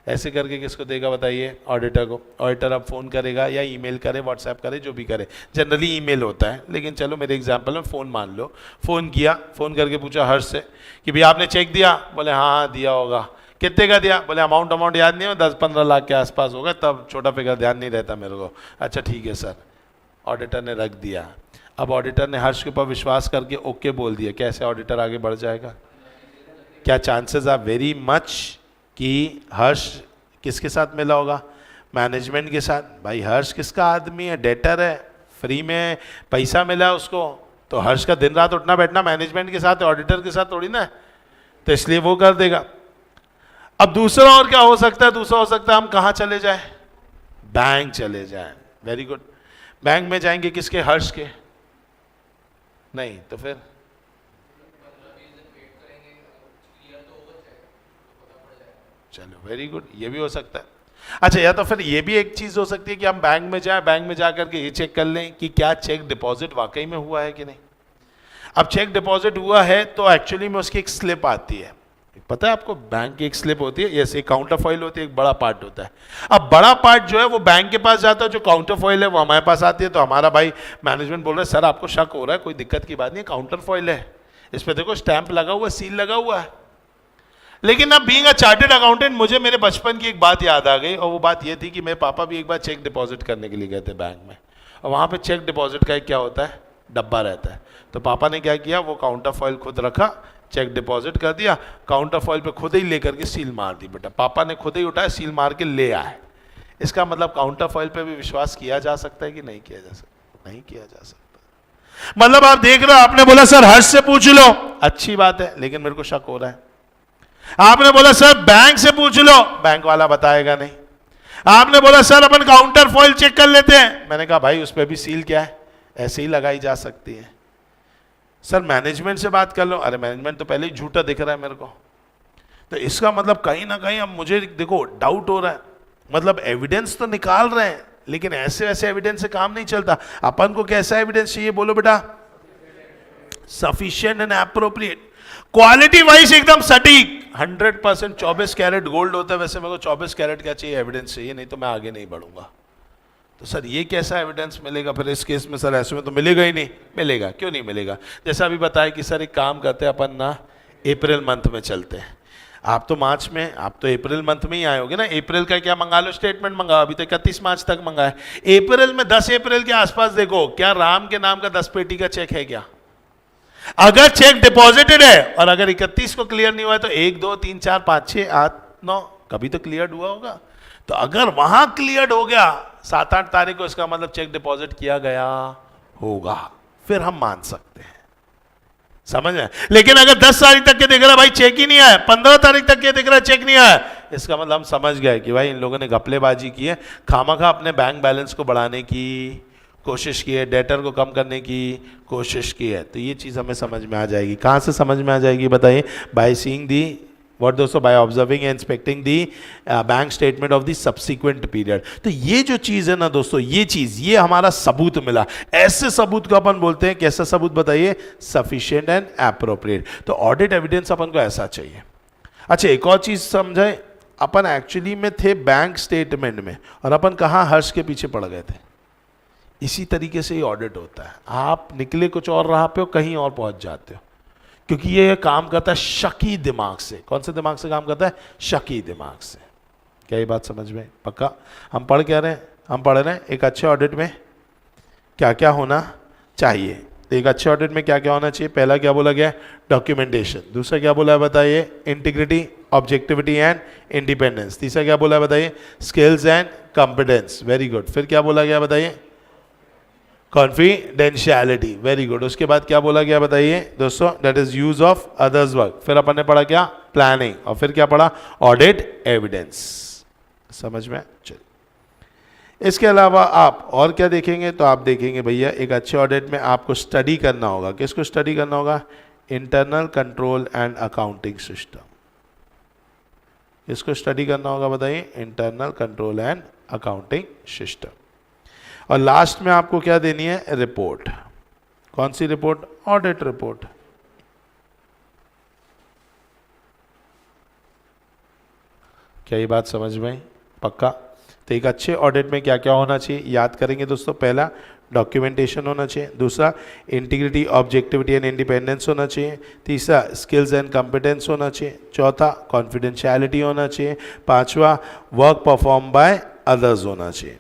ऐसे करके किसको देगा बताइए? ऑडिटर को। ऑडिटर अब फ़ोन करेगा या ईमेल करे, व्हाट्सएप करे, जो भी करे। जनरली ईमेल होता है, लेकिन चलो मेरे एग्जांपल में फ़ोन मान लो। फ़ोन किया, फ़ोन करके पूछा हर्ष से कि भैया आपने चेक दिया? बोले हाँ हाँ दिया होगा। कितने का दिया? बोले अमाउंट याद नहीं है, 10-15 लाख के आसपास होगा, तब छोटा फिगर ध्यान नहीं रहता मेरे को। अच्छा ठीक है सर। ऑडिटर ने रख दिया। अब ऑडिटर ने हर्ष के ऊपर विश्वास करके ओके बोल दिया। कैसे ऑडिटर आगे बढ़ जाएगा? क्या चांसेस आर वेरी मच कि हर्ष किसके साथ मिला होगा? मैनेजमेंट के साथ। भाई हर्ष किसका आदमी है? डेटर है, फ्री में पैसा मिला उसको, तो हर्ष का दिन रात उठना बैठना मैनेजमेंट के साथ, ऑडिटर के साथ थोड़ी ना है, तो इसलिए वो कर देगा। अब दूसरा और क्या हो सकता है? दूसरा हो सकता है हम कहाँ चले जाए? बैंक चले जाए। Very good. बैंक में जाएंगे किसके? हर्ष के? नहीं तो फिर चलो वेरी गुड, ये भी हो सकता है। अच्छा, या तो फिर ये भी एक चीज हो सकती है कि हम बैंक में जाएं, बैंक में जाकर के ये चेक कर लें कि क्या चेक डिपॉजिट वाकई में हुआ है कि नहीं। अब चेक डिपॉजिट हुआ है तो एक्चुअली में उसकी एक स्लिप आती है, पता है आपको, बैंक की एक स्लिप होती है, यस, एक काउंटर फॉइल होती है, एक बड़ा पार्ट होता है। अब बड़ा पार्ट जो है वो बैंक के पास जाता है, जो काउंटर फॉइल है वो हमारे पास आती है। तो हमारा भाई मैनेजमेंट बोल रहा है सर आपको शक हो रहा है, कोई दिक्कत की बात नहीं है, काउंटर फॉइल है, इस पर देखो स्टैंप लगा हुआ है, सील लगा हुआ है। लेकिन अब बीइंग अ चार्टर्ड अकाउंटेंट मुझे मेरे बचपन की एक बात याद आ गई, और वो बात ये थी कि मेरे पापा भी एक बार चेक डिपॉजिट करने के लिए गए थे बैंक में, और वहाँ पे चेक डिपॉजिट का एक क्या होता है, डब्बा रहता है। तो पापा ने क्या किया, वो काउंटर फॉइल खुद रखा, चेक डिपॉजिट कर दिया, काउंटर फॉइल पे खुद ही लेकर के सील मार दी। बेटा पापा ने खुद ही उठाया, सील मार के ले आए। इसका मतलब काउंटर फॉइल पे भी विश्वास किया जा सकता है कि नहीं किया जा सकता? नहीं किया जा सकता। मतलब आप देख रहे हो, आपने बोला सर हर्ष से पूछ लो, अच्छी बात है, लेकिन मेरे को शक हो रहा है। आपने बोला सर बैंक से पूछ लो, बैंक वाला बताएगा नहीं। आपने बोला सर अपन काउंटर फॉइल चेक कर लेते हैं, मैंने कहा भाई उस पर भी सील क्या है, ऐसे ही लगाई जा सकती है। सर मैनेजमेंट से बात कर लो, अरे मैनेजमेंट तो पहले ही झूठा दिख रहा है मेरे को। तो इसका मतलब कहीं ना कहीं अब मुझे देखो डाउट हो रहा है, मतलब एविडेंस तो निकाल रहे हैं, लेकिन ऐसे वैसे एविडेंस से काम नहीं चलता। अपन को कैसा एविडेंस चाहिए बोलो बेटा? Sufficient and appropriate, quality wise एकदम सटीक, 100% 24 कैरेट गोल्ड होता है, वैसे मेरे को 24 कैरेट क्या चाहिए, एविडेंस चाहिए, नहीं तो मैं आगे नहीं बढ़ूंगा। तो सर ये कैसा एविडेंस मिलेगा फिर इस केस में? सर ऐसे में तो मिलेगा ही नहीं। मिलेगा, क्यों नहीं मिलेगा? जैसा अभी बताया कि सर एक काम करते हैं अपन ना, अप्रैल मंथ में चलते हैं। आप तो मार्च में, आप तो अप्रैल मंथ में ही आए होगे ना, अप्रैल का क्या मंगा लो, स्टेटमेंट मंगाओ, अभी तो 31 मार्च तक मंगाए। अप्रैल में 10 अप्रैल के आसपास देखो, क्या राम के नाम का 10 पेटी का चेक है क्या? अगर चेक डिपॉजिटेड है और अगर 31 को क्लियर नहीं हुआ है तो 1 2 3 4 5 6 8 9 कभी तो क्लियर हुआ होगा। तो अगर वहां क्लियर हो गया 7 8 तारीख को, इसका मतलब चेक डिपॉजिट किया गया होगा, फिर हम मान सकते हैं। समझ में? लेकिन अगर 10 तारीख तक के दिख रहा है भाई चेक ही नहीं आया, 15 तारीख तक के दिख रहा है चेक नहीं आया, इसका मतलब हम समझ गए कि भाई इन लोगों ने घपलेबाजी की है, खामखा अपने बैंक बैलेंस को बढ़ाने की कोशिश की है, डेटर को कम करने की कोशिश की है। तो ये चीज़ हमें समझ में आ जाएगी। कहाँ से समझ में आ जाएगी बताइए? बाय सीइंग दी व्हाट दोस्तों, by observing and inspecting the bank statement of the subsequent period. तो ये जो चीज़ है ना दोस्तों, ये चीज़, ये हमारा सबूत मिला। ऐसे सबूत को अपन बोलते हैं, कैसा सबूत बताइए? Sufficient and appropriate. तो ऑडिट एविडेंस अपन को ऐसा चाहिए। अच्छा एक और चीज़ समझाए, अपन एक्चुअली में थे बैंक स्टेटमेंट में, और अपन कहाँ हर्ष के पीछे पड़ गए थे। इसी तरीके से ही ऑडिट होता है, आप निकले कुछ और राह पे हो, कहीं और पहुंच जाते हो, क्योंकि ये काम करता है शकी दिमाग से। कौन से दिमाग से काम करता है? शकी दिमाग से। क्या ये बात समझ में? पक्का? हम पढ़ क्या रहे हैं? हम पढ़ रहे हैं एक अच्छे ऑडिट में क्या क्या होना चाहिए। तो एक अच्छे ऑडिट में क्या क्या होना चाहिए? पहला क्या बोला गया? डॉक्यूमेंटेशन। दूसरा क्या बोला है बताइए? Integrity, objectivity and independence. तीसरा क्या बोला है बताइए? Skills and competence. Very good. फिर क्या बोला गया बताइए? कॉन्फिडेंशियलिटी। Very good. उसके बाद क्या बोला गया बताइए दोस्तों? That is use of others work. फिर अपन ने पढ़ा क्या? प्लानिंग। और फिर क्या पढ़ा? Audit evidence. समझ में? चलिए, इसके अलावा आप और क्या देखेंगे? तो आप देखेंगे भैया एक अच्छे ऑडिट में आपको स्टडी करना होगा। किसको स्टडी करना होगा? Internal control and accounting system. किसको स्टडी करना होगा बताइए? Internal control and accounting system. और लास्ट में आपको क्या देनी है? रिपोर्ट। कौन सी रिपोर्ट? Audit report. क्या ये बात समझ में आई? पक्का? तो एक अच्छे ऑडिट में क्या क्या होना चाहिए याद करेंगे दोस्तों। पहला डॉक्यूमेंटेशन होना चाहिए। दूसरा इंटीग्रिटी, ऑब्जेक्टिविटी एंड इंडिपेंडेंस होना चाहिए। तीसरा स्किल्स एंड कॉम्पिटेंस होना चाहिए। चौथा कॉन्फिडेंशियलिटी होना चाहिए। पांचवा वर्क परफॉर्म बाय अदर्स होना चाहिए।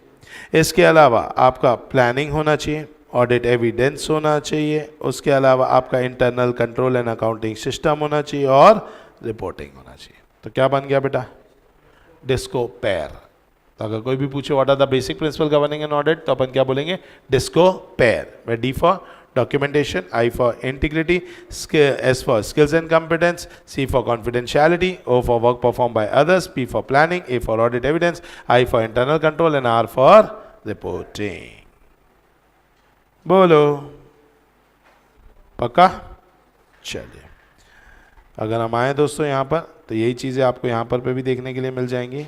इसके अलावा आपका प्लानिंग होना चाहिए, ऑडिट एविडेंस होना चाहिए, उसके अलावा आपका internal control and accounting system होना चाहिए और रिपोर्टिंग होना चाहिए। तो क्या बन गया बेटा? Disco pair. तो अगर कोई भी पूछे what are the basic principle governing an audit, तो अपन क्या बोलेंगे? Disco pair. D for documentation, I for integrity, S for skills and competence, C for confidentiality, O for work performed by others, P for planning, A for audit evidence, I for internal control and R for reporting. बोलो पक्का? चलिए, अगर हम आए दोस्तों यहाँ पर तो यही चीज़ें आपको यहाँ पर भी देखने के लिए मिल जाएंगी।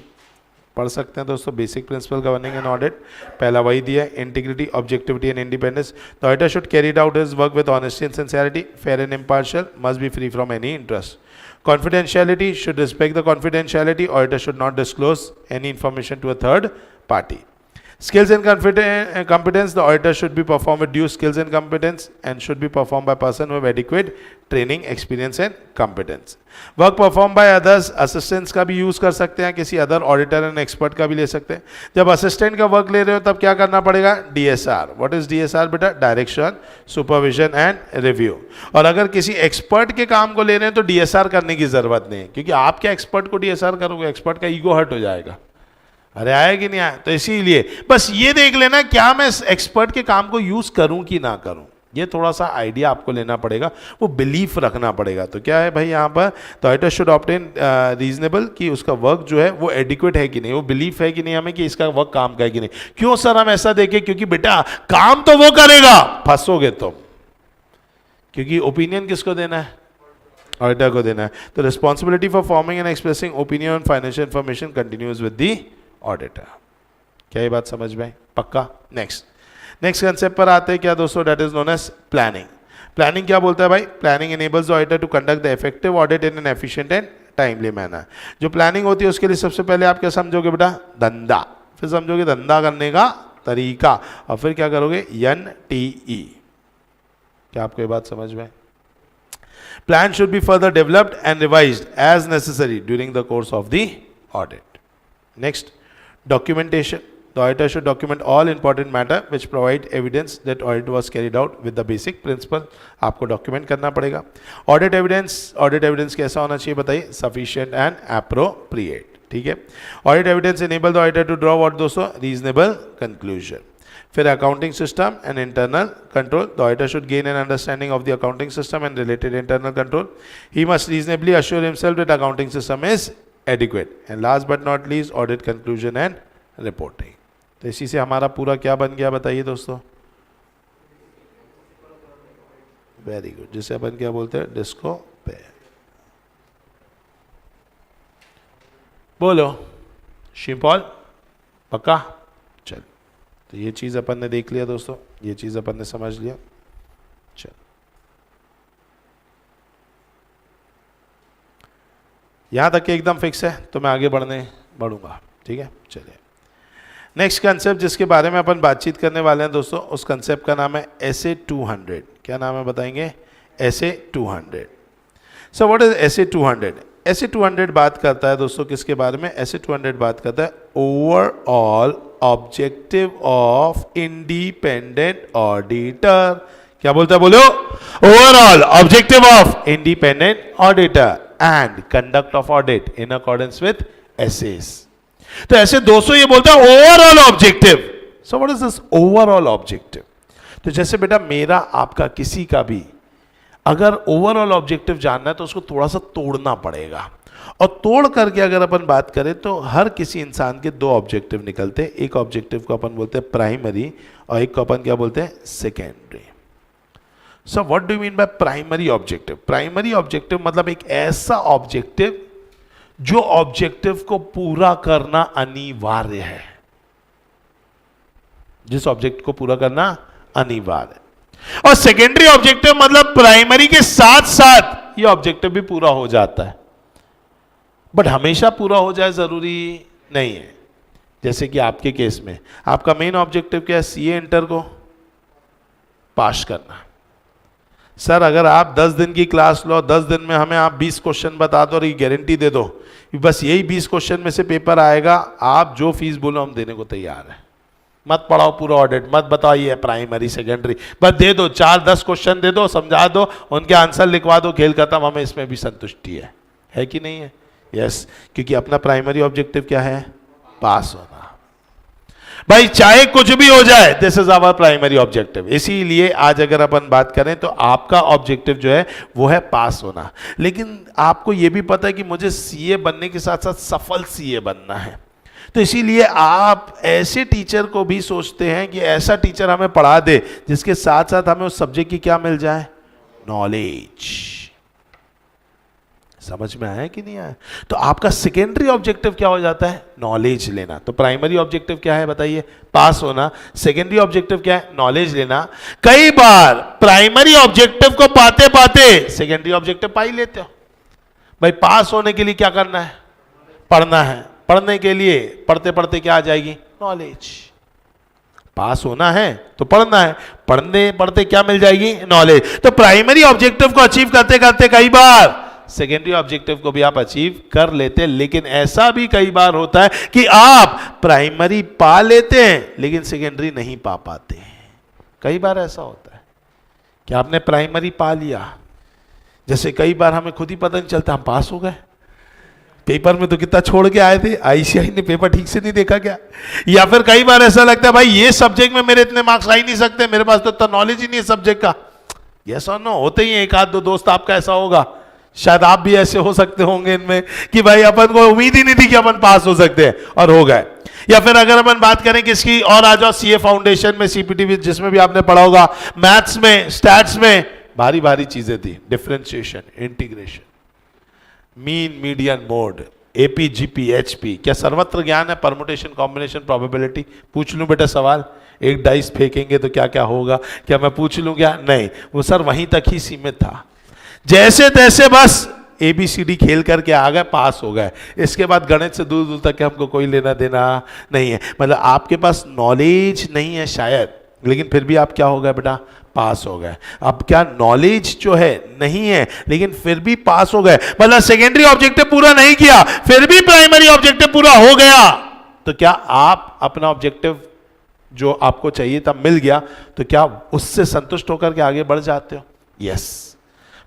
पढ़ सकते हैं दोस्तों basic principle governing an audit. पहला वही दिया है, integrity, objectivity and independence. The auditor should carry out his work with honesty and sincerity, fair and impartial, must be free from any interest. Confidentiality, should respect the confidentiality. Auditor should not disclose any information to a third party. Skills and competence, the auditor should be performed with due skills and competence and should be performed by person who have adequate training, experience and competence. Work performed by others, assistants का भी यूज कर सकते हैं, किसी अदर ऑडिटर एंड एक्सपर्ट का भी ले सकते हैं. जब असिस्टेंट का वर्क ले रहे हो तब क्या करना पड़ेगा? DSR. व्हाट इज DSR बेटा? Direction, supervision and review. और अगर किसी एक्सपर्ट के काम को ले रहे हैं तो DSR करने की जरूरत नहीं है, क्योंकि आप क्या एक्सपर्ट को DSR करोगे? एक्सपर्ट का ईगो हर्ट हो जाएगा. अरे आया कि नहीं आया? तो इसीलिए बस ये देख लेना क्या मैं एक्सपर्ट के काम को यूज करूं कि ना करूं, ये थोड़ा सा आइडिया आपको लेना पड़ेगा, वो बिलीफ रखना पड़ेगा. तो क्या है भाई यहाँ पर? तो ऑडिटर शुड ऑब्टेन रीजनेबल, कि उसका वर्क जो है वो एडिक्वेट है कि नहीं, वो बिलीफ है कि नहीं हमें कि इसका वर्क काम का है कि नहीं. क्यों सर हम ऐसा देखें? क्योंकि बेटा काम तो वो करेगा, फंसोगे तुम. क्योंकि ओपिनियन किसको देना है? ऑडिटर को देना है. तो responsibility for forming and expressing opinion on financial information continues with the auditor. क्या ये बात समझ में आई? पक्का. नेक्स्ट कंसेप्ट पर आते हैं क्या दोस्तों? That is known as planning. Planning क्या बोलता है भाई? Planning enables the auditor to conduct the effective audit in an efficient and timely manner. जो प्लानिंग होती है उसके लिए सबसे पहले आप क्या समझोगे बेटा? धंधा. फिर समझोगे धंधा करने का तरीका, और फिर क्या करोगे? NTE. क्या आपको ये बात समझ में? Plan should be further developed and revised as necessary during the course of the audit. Next, documentation. The auditor should document all important matter which provide evidence that audit was carried out with the basic principle. आपको document करना पड़ेगा. Audit evidence कैसा होना चाहिए बताइए? Sufficient and appropriate. ठीक है. Audit evidence enable the auditor to draw what दोस्तों? Reasonable conclusion. फिर accounting system and internal control. The auditor should gain an understanding of the accounting system and related internal control. He must reasonably assure himself that accounting system is adequate. And last but not least, audit conclusion and reporting. तो इसी से हमारा पूरा क्या बन गया बताइए दोस्तों? Very good. जिसे अपन क्या बोलते हैं? डिस्को पे. बोलो शिवपाल, पक्का? चल, तो ये चीज अपन ने देख लिया दोस्तों, ये चीज अपन ने समझ लिया. चल, यहां तक के एकदम फिक्स है, तो मैं आगे बढ़ूंगा. ठीक है, चलिए. नेक्स्ट कंसेप्ट जिसके बारे में अपन बातचीत करने वाले हैं दोस्तों, उस कंसेप्ट का नाम है SA 200. क्या नाम है बताएंगे? SA 200. So what is SA 200? SA 200 बात करता है दोस्तों किसके बारे में? SA 200 बात करता है overall objective of independent auditor. क्या बोलता है? बोलो. Overall objective of independent auditor and conduct of audit in accordance with SAs. तो ऐसे दोस्तों ये बोलता है overall objective. So what is this overall objective? तो जैसे बेटा मेरा आपका किसी का भी अगर ओवरऑल ऑब्जेक्टिव जानना है तो उसको थोड़ा सा तोड़ना पड़ेगा, और तोड़ करके अगर अपन बात करें तो हर किसी इंसान के दो ऑब्जेक्टिव निकलते हैं. एक ऑब्जेक्टिव को अपन बोलते हैं प्राइमरी और एक को अपन क्या बोलते हैं? Secondary. So what do you mean by primary objective? Primary objective मतलब एक ऐसा ऑब्जेक्टिव जो ऑब्जेक्टिव को पूरा करना अनिवार्य है, जिस ऑब्जेक्ट को पूरा करना अनिवार्य है. और सेकेंडरी ऑब्जेक्टिव मतलब प्राइमरी के साथ साथ ये ऑब्जेक्टिव भी पूरा हो जाता है, बट हमेशा पूरा हो जाए जरूरी नहीं है. जैसे कि आपके केस में आपका मेन ऑब्जेक्टिव क्या है? CA इंटर को पास करना. सर अगर आप 10 दिन की क्लास लो, 10 दिन में हमें आप 20 क्वेश्चन बता दो और ये गारंटी दे दो बस यही 20 क्वेश्चन में से पेपर आएगा, आप जो फीस बोलो हम देने को तैयार हैं. मत पढ़ाओ पूरा ऑडिट, मत बताओ ये प्राइमरी सेकेंडरी, बस दे दो 4-10 क्वेश्चन दे दो, समझा दो, उनके आंसर लिखवा दो, खेल खत्म. हमें इसमें भी संतुष्टि है कि नहीं है? यस, क्योंकि अपना प्राइमरी ऑब्जेक्टिव क्या है? पास होना. भाई चाहे कुछ भी हो जाए, this is our primary objective. इसीलिए आज अगर अपन बात करें तो आपका ऑब्जेक्टिव जो है वो है पास होना. लेकिन आपको यह भी पता है कि मुझे CA बनने के साथ साथ सफल CA बनना है. तो इसीलिए आप ऐसे टीचर को भी सोचते हैं कि ऐसा टीचर हमें पढ़ा दे जिसके साथ साथ हमें उस सब्जेक्ट की क्या मिल जाए? नॉलेज. समझ में आया कि नहीं आया? तो आपका सेकेंडरी ऑब्जेक्टिव क्या हो जाता है? नॉलेज लेना. तो प्राइमरी ऑब्जेक्टिव क्या है बताइए? पास होना. सेकेंडरी ऑब्जेक्टिव क्या है? नॉलेज लेना. कई बार प्राइमरी ऑब्जेक्टिव को पाते पाते सेकेंडरी ऑब्जेक्टिव पा ही लेते हो. भाई पास होने के लिए क्या करना है? पढ़ना है। पढ़ने के लिए पढ़ते पढ़ते क्या आ जाएगी? नॉलेज। पास होना है तो पढ़ना है, पढ़ने पढ़ते क्या मिल जाएगी? नॉलेज। तो प्राइमरी ऑब्जेक्टिव को अचीव करते करते कई बार सेकेंडरी ऑब्जेक्टिव को भी आप अचीव कर लेते हैं, लेकिन ऐसा भी कई बार होता है कि आप प्राइमरी पा लेते हैं लेकिन सेकेंडरी नहीं पा पाते हैं। कई बार ऐसा होता है कि आपने प्राइमरी पा लिया, जैसे कई बार हमें खुद ही पता नहीं चलता हम पास हो गए। पेपर में तो कितना छोड़ के आए थे, आईसीआई ने पेपर ठीक से नहीं देखा क्या? या फिर कई बार ऐसा लगता है भाई ये सब्जेक्ट में मेरे इतने मार्क्स आ ही नहीं सकते, मेरे पास तो नॉलेज ही नहीं है सब्जेक्ट का। यस और नो होते ही, एक आध दो दोस्त आपका ऐसा होगा, शायद आप भी ऐसे हो सकते होंगे इनमें कि भाई अपन को उम्मीद ही नहीं थी कि अपन पास हो सकते हैं और हो गए। या फिर अगर अपन बात करें किसकी और आ जाओ, सीए फाउंडेशन में, सीपीटी जिसमें भी आपने पढ़ा होगा, मैथ्स में, स्टैट्स में भारी भारी चीजें थी, differentiation, integration, mean, median, mode, AP, GP, HP. क्या सर्वत्र ज्ञान है? Permutation, combination, probability. पूछ लूं बेटा सवाल, एक डाइस फेंकेंगे तो क्या क्या होगा, क्या मैं पूछ लूं क्या? नहीं, वो सर वहीं तक ही सीमित था। जैसे तैसे बस एबीसीडी खेल करके आ गए, पास हो गए। इसके बाद गणित से दूर दूर तक हमको कोई लेना देना नहीं है। मतलब आपके पास नॉलेज नहीं है शायद, लेकिन फिर भी आप क्या हो गए बेटा? पास हो गए। अब क्या नॉलेज जो है नहीं है लेकिन फिर भी पास हो गए, मतलब सेकेंडरी ऑब्जेक्टिव पूरा नहीं किया फिर भी प्राइमरी ऑब्जेक्टिव पूरा हो गया, तो क्या आप अपना ऑब्जेक्टिव जो आपको चाहिए था मिल गया, तो क्या उससे संतुष्ट होकर के आगे बढ़ जाते हो? यस।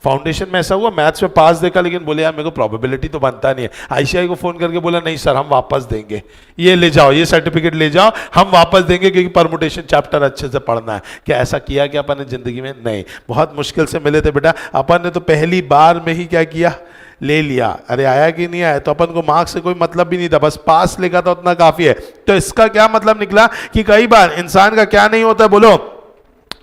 फाउंडेशन में ऐसा हुआ, मैथ्स में पास देखा लेकिन बोले यार मेरे को प्रोबेबिलिटी तो बनता नहीं है। आईसीआई को फोन करके बोला नहीं सर हम वापस देंगे, ये ले जाओ, ये सर्टिफिकेट ले जाओ, हम वापस देंगे क्योंकि परमुटेशन चैप्टर अच्छे से पढ़ना है। क्या ऐसा किया क्या अपन ने जिंदगी में? नहीं। बहुत मुश्किल से मिले थे बेटा, अपन ने तो पहली बार में ही क्या किया? ले लिया। अरे आया कि नहीं आया, तो अपन को मार्क्स से कोई मतलब भी नहीं था, बस पास लिखा था उतना काफी है। तो इसका क्या मतलब निकला कि कई बार इंसान का क्या नहीं होता, बोलो,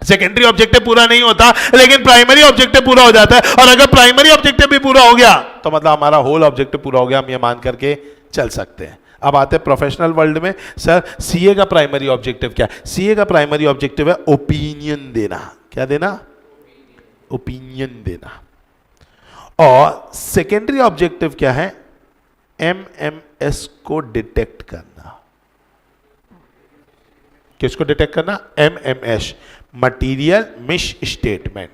सेकेंडरी ऑब्जेक्टिव पूरा नहीं होता लेकिन प्राइमरी ऑब्जेक्टिव पूरा हो जाता है। और अगर प्राइमरी ऑब्जेक्टिव भी पूरा हो गया तो मतलब हमारा होल ऑब्जेक्टिव पूरा हो गया, हम ये मान करके चल सकते हैं। अब आते हैं प्रोफेशनल वर्ल्ड में। सर सीए का प्राइमरी ऑब्जेक्टिव क्या है? सीए का प्राइमरी ऑब्जेक्टिव है ओपिनियन देना। क्या देना? ओपिनियन देना। और सेकेंडरी ऑब्जेक्टिव क्या है? एमएमएस को डिटेक्ट करना। किसको डिटेक्ट करना? MMS, material misstatement.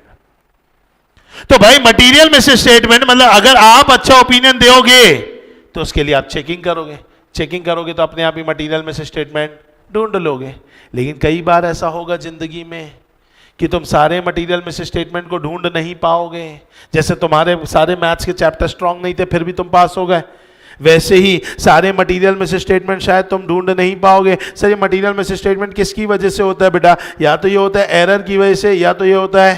तो भाई मटीरियल मिस स्टेटमेंट मतलब अगर आप अच्छा ओपिनियन दोगे तो उसके लिए आप चेकिंग करोगे, चेकिंग करोगे तो अपने आप ही मटीरियल मिस स्टेटमेंट ढूंढ लोगे। लेकिन कई बार ऐसा होगा जिंदगी में कि तुम सारे मटीरियल मिस स्टेटमेंट को ढूंढ नहीं पाओगे। जैसे तुम्हारे सारे मैथ्स के चैप्टर स्ट्रांग नहीं थे फिर भी तुम पास हो गए, वैसे ही सारे मटेरियल मिस स्टेटमेंट शायद तुम ढूंढ नहीं पाओगे। सर ये मटेरियल मिस स्टेटमेंट किसकी वजह से होता है बेटा? या तो ये होता है एरर की वजह से, या तो ये होता है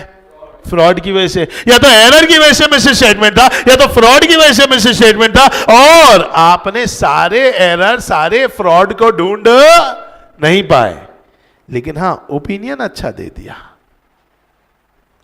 फ्रॉड की वजह से। या तो एरर की वजह से मिस स्टेटमेंट था, या तो फ्रॉड की वजह से मिस स्टेटमेंट था, और आपने सारे एरर सारे फ्रॉड को ढूंढ नहीं पाए, लेकिन हां ओपिनियन अच्छा दे दिया।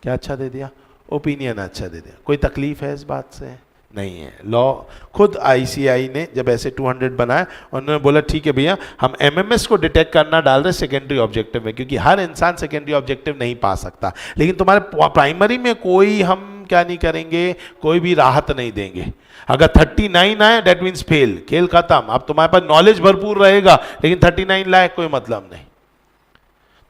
क्या अच्छा दे दिया? ओपिनियन अच्छा दे दिया। कोई तकलीफ है इस बात से? नहीं है। लॉ खुद आईसीआई ने जब ऐसे 200 बनाया, उन्होंने बोला ठीक है भैया हम एमएमएस को डिटेक्ट करना डाल रहे सेकेंडरी ऑब्जेक्टिव में, क्योंकि हर इंसान सेकेंडरी ऑब्जेक्टिव नहीं पा सकता, लेकिन तुम्हारे प्राइमरी में कोई हम क्या नहीं करेंगे, कोई भी राहत नहीं देंगे। अगर 39 आए दैट मीन्स फेल, खेल खत्म। अब तुम्हारे पास नॉलेज भरपूर रहेगा लेकिन 39 लाए कोई मतलब नहीं।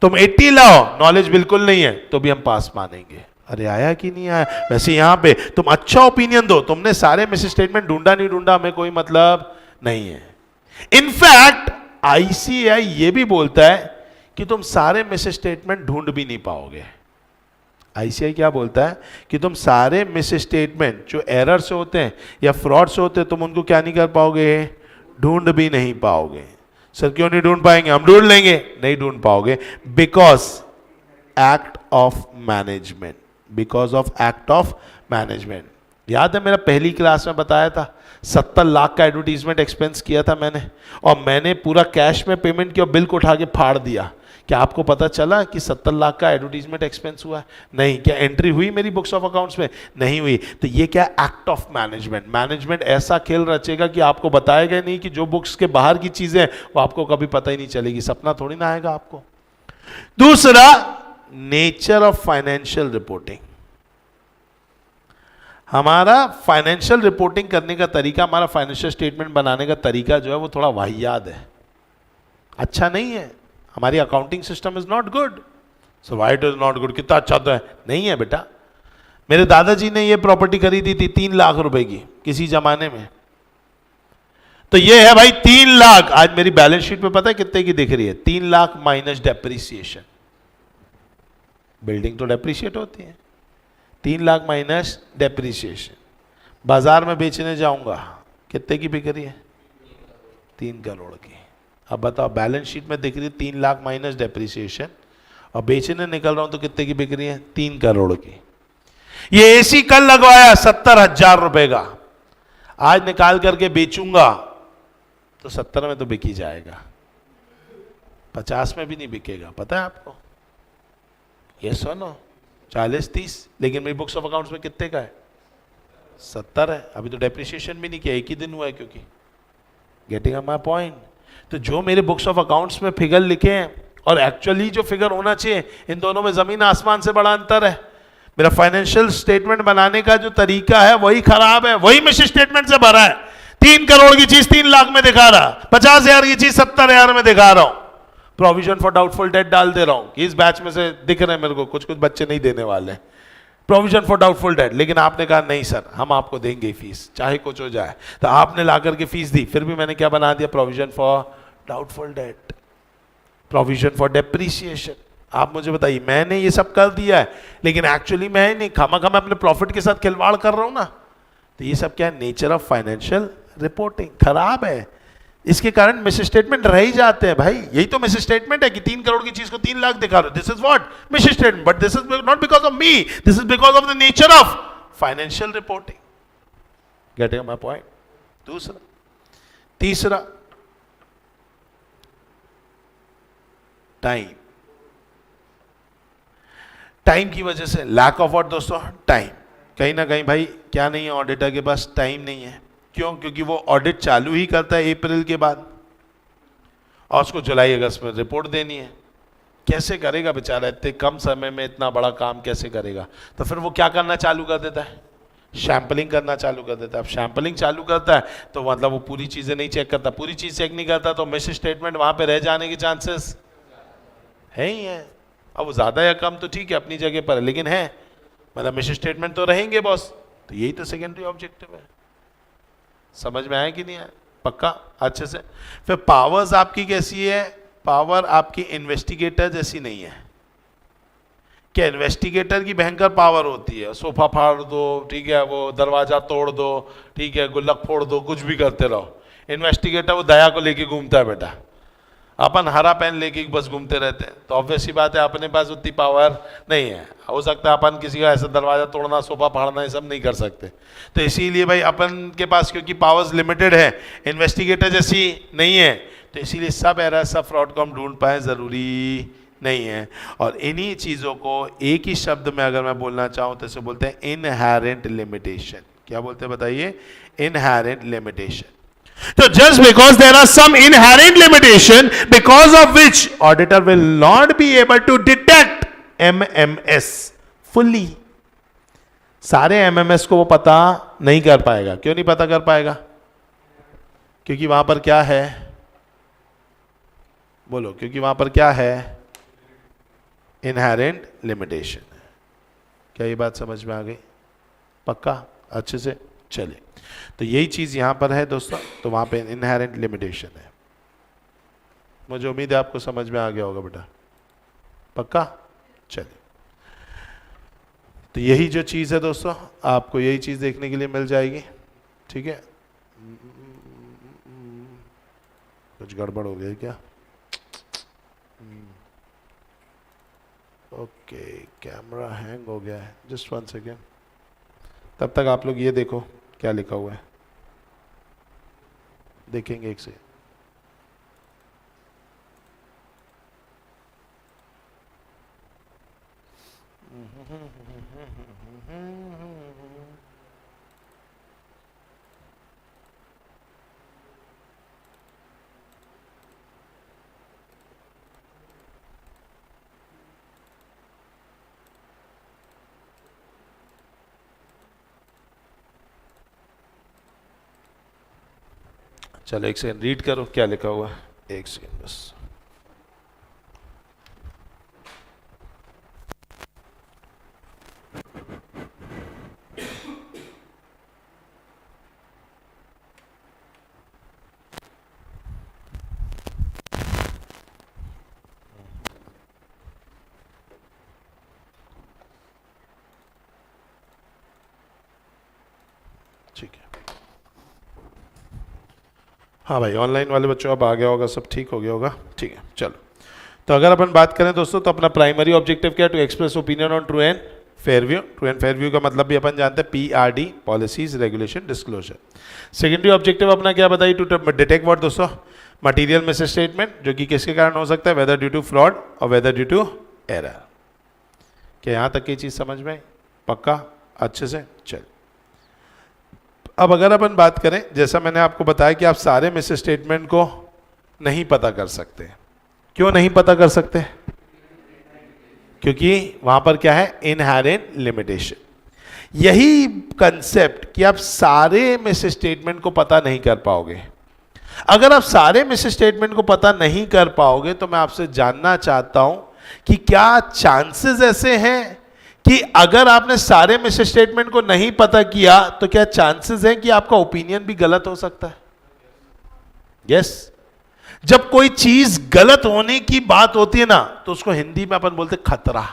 तुम 80 लाओ, नॉलेज बिल्कुल नहीं है, तो भी हम पास मानेंगे। अरे आया कि नहीं आया? वैसे यहां पे तुम अच्छा ओपिनियन दो, तुमने सारे मिस स्टेटमेंट ढूंढा नहीं ढूंढा हमें कोई मतलब नहीं है। इनफैक्ट आईसीआई ये भी बोलता है कि तुम सारे मिस स्टेटमेंट ढूंढ भी नहीं पाओगे। आईसीआई क्या बोलता है कि तुम सारे मिस स्टेटमेंट जो एरर से होते हैं या फ्रॉड से होते हैं, तुम उनको क्या नहीं कर पाओगे? ढूंढ भी नहीं पाओगे। सर क्यों नहीं ढूंढ पाएंगे? हम ढूंढ लेंगे। नहीं ढूंढ पाओगे, because act of management, because of act of management. याद है मेरा पहली क्लास में बताया था 70 लाख का एडवर्टीजमेंट एक्सपेंस किया था मैंने, और मैंने पूरा कैश में पेमेंट किया, बिल को उठा के फाड़ दिया। क्या आपको पता चला कि 70 लाख का एडवर्टीजमेंट एक्सपेंस हुआ है? नहीं। क्या एंट्री हुई मेरी बुक्स ऑफ अकाउंट्स में? नहीं हुई। तो ये क्या? Act of management. मैनेजमेंट ऐसा खेल रचेगा कि आपको बताएगा नहीं कि जो बुक्स के बाहर की चीजें हैं वो आपको कभी पता ही नहीं चलेगी, सपना थोड़ी ना आएगा आपको। दूसरा, नेचर ऑफ फाइनेंशियल रिपोर्टिंग। हमारा फाइनेंशियल रिपोर्टिंग करने का तरीका, हमारा फाइनेंशियल स्टेटमेंट बनाने का तरीका जो है वो थोड़ा वाहियात है, अच्छा नहीं है। हमारी accounting system is not good. So why it is not good? कितना अच्छा तो है, नहीं है बेटा। मेरे दादाजी ने ये प्रॉपर्टी खरीदी थी 3 लाख रुपए की किसी जमाने में, तो ये है भाई 3 लाख। आज मेरी बैलेंस शीट में पता है कितने की दिख रही है? 3 लाख माइनस डेप्रिसिएशन। बिल्डिंग तो डेप्रिशिएट होती है, 3 लाख माइनस डेप्रिसिएशन। बाजार में बेचने जाऊंगा, कितने की बिक रही है? 3 करोड़ की। अब बताओ, बैलेंस शीट में दिख रही है 3 लाख माइनस डेप्रिसिएशन, और बेचने निकल रहा हूं तो कितने की बिक रही है? 3 करोड़ की। ये एसी कल लगवाया 70,000 रुपए का, आज निकाल करके बेचूंगा तो 70 में तो बिक ही जाएगा, 50 में भी नहीं बिकेगा। पता है आपको? ये सुनो, 40-30, लेकिन मेरी बुक्स ऑफ अकाउंट्स में कितने का है? 70 है। अभी तो डेप्रिसिएशन भी नहीं किया, एक ही दिन हुआ है, क्योंकि गेटिंग माई पॉइंट। तो जो मेरे बुक्स ऑफ अकाउंट्स में फिगर लिखे हैं और एक्चुअली जो फिगर होना चाहिए, इन दोनों में जमीन आसमान से बड़ा अंतर है। मेरा फाइनेंशियल स्टेटमेंट बनाने का जो तरीका है वही खराब है, वही मिस स्टेटमेंट से भरा है। 3 करोड़ की चीज 3 लाख में दिखा रहा, 50,000 की चीज 70,000 में दिखा रहा हूं। प्रोविजन फॉर डाउटफुल डेट डाल दे रहा हूं कि इस बैच में से दिख रहे हैं मेरे को कुछ बच्चे नहीं देने वाले, प्रोविजन फॉर डाउटफुल डेट। लेकिन आपने कहा नहीं सर, हम आपको देंगे फीस चाहे कुछ हो जाए, तो आपने ला करके फीस दी। फिर भी मैंने क्या बना दिया? Provision for doubtful debt, provision for depreciation. आप मुझे बताइए, मैंने ये सब कर दिया है, लेकिन एक्चुअली मैं नहीं, खामा मैं अपने प्रॉफिट के साथ खिलवाड़ कर रहा हूं ना। तो ये सब क्या है? नेचर ऑफ फाइनेंशियल रिपोर्टिंग खराब है, इसके कारण मिस स्टेटमेंट रह ही जाते हैं भाई। यही तो मिस स्टेटमेंट है कि 3 करोड़ की चीज को 3 लाख दिखा रहे हो। This is what? Miss statement. But this is not because of me, this is because of the nature of financial reporting. Getting my point? दूसरा, तीसरा, टाइम। टाइम की वजह से लैक ऑफ व्हाट दोस्तों? टाइम। कहीं ना कहीं भाई क्या नहीं है, ऑडिटर के पास टाइम नहीं है। क्यों? क्योंकि वो ऑडिट चालू ही करता है अप्रैल के बाद, और उसको जुलाई अगस्त में रिपोर्ट देनी है। कैसे करेगा बेचारा? इतने कम समय में इतना बड़ा काम कैसे करेगा? तो फिर वो क्या करना चालू कर देता है? सैंपलिंग करना चालू कर देता है। अब सैंपलिंग चालू करता है तो मतलब वो पूरी चीजें नहीं चेक करता, पूरी चीज चेक नहीं करता तो मिस स्टेटमेंट वहां पे रह जाने के चांसेस है ही है। अब वो ज्यादा या कम तो ठीक है अपनी जगह पर, लेकिन है मतलब मिस स्टेटमेंट तो रहेंगे बॉस। तो यही तो सेकेंडरी ऑब्जेक्टिव है। समझ में आया कि नहीं आया? पक्का अच्छे से? फिर पावर्स आपकी कैसी है? पावर आपकी इन्वेस्टिगेटर जैसी नहीं है। क्या इन्वेस्टिगेटर की भयंकर पावर होती है? सोफा फाड़ दो, ठीक है, वो दरवाजा तोड़ दो, ठीक है, गुल्लक फोड़ दो, कुछ भी करते रहो। इन्वेस्टिगेटर वो दया को लेके घूमता है बेटा, अपन हरा पेन लेके बस घूमते रहते हैं। तो ऑब्वियस सी बात है अपने पास उतनी पावर नहीं है। हो सकता है अपन किसी का ऐसा दरवाजा तोड़ना, सोफा फाड़ना, ये सब नहीं कर सकते। तो इसीलिए भाई अपन के पास क्योंकि पावर्स लिमिटेड है, इन्वेस्टिगेटर जैसी नहीं है, तो इसीलिए सब एरर, सब फ्रॉड को हम ढूंढ पाए जरूरी नहीं है। और इन्हीं चीज़ों को एक ही शब्द में अगर मैं बोलना चाहूँ तो इसे बोलते हैं इनहेरेंट लिमिटेशन। क्या बोलते हैं बताइए? Inherent limitation. So just because there are some inherent limitation because of which auditor will not be able to detect MMS fully, सारे MMS को वो पता नहीं कर पाएगा। क्यों नहीं पता कर पाएगा? क्योंकि वहां पर क्या है? बोलो, क्योंकि वहां पर क्या है? Inherent limitation. क्या ये बात समझ में आ गई? पक्का अच्छे से? चलिए, तो यही चीज यहां पर है दोस्तों। तो वहां पे इनहेरेंट लिमिटेशन है। मुझे उम्मीद है आपको समझ में आ गया होगा बेटा। पक्का? चलिए, तो यही जो चीज है दोस्तों, आपको यही चीज देखने के लिए मिल जाएगी। ठीक है, कुछ गड़बड़ हो गई क्या? ओके, कैमरा हैंग हो गया है, जस्ट 1 सेकेंड। तब तक आप लोग ये देखो क्या लिखा हुआ है, देखेंगे एक से। चलो एक सेकंड रीड करो क्या लिखा हुआ है, एक सेकंड बस। ठीक है, हाँ भाई ऑनलाइन वाले बच्चों अब आ गया होगा, सब ठीक हो गया होगा, ठीक है चलो। तो अगर अपन बात करें दोस्तों तो अपना प्राइमरी ऑब्जेक्टिव क्या है, to express opinion on true and fair view. True and fair view का मतलब भी अपन जानते हैं PRD, policies regulation disclosure. Secondary objective अपना क्या बताइए, टू डिटेक्ट व्हाट दोस्तों, मटीरियल मिस स्टेटमेंट, जो कि किसके कारण हो सकता है, वेदर ड्यू टू फ्रॉड और वेदर ड्यू टू एरर। क्या यहाँ तक की चीज समझ में पक्का अच्छे से चल। अब अगर अपन बात करें, जैसा मैंने आपको बताया कि आप सारे मिस स्टेटमेंट को नहीं पता कर सकते। क्यों नहीं पता कर सकते, क्योंकि वहां पर क्या है, इनहेरेंट लिमिटेशन। यही कंसेप्ट कि आप सारे मिस स्टेटमेंट को पता नहीं कर पाओगे। अगर आप सारे मिस स्टेटमेंट को पता नहीं कर पाओगे तो मैं आपसे जानना चाहता हूं कि क्या चांसेस ऐसे हैं कि अगर आपने सारे मिस स्टेटमेंट को नहीं पता किया तो क्या चांसेस हैं कि आपका ओपिनियन भी गलत हो सकता है। यस जब कोई चीज गलत होने की बात होती है ना तो उसको हिंदी में अपन बोलते खतरा,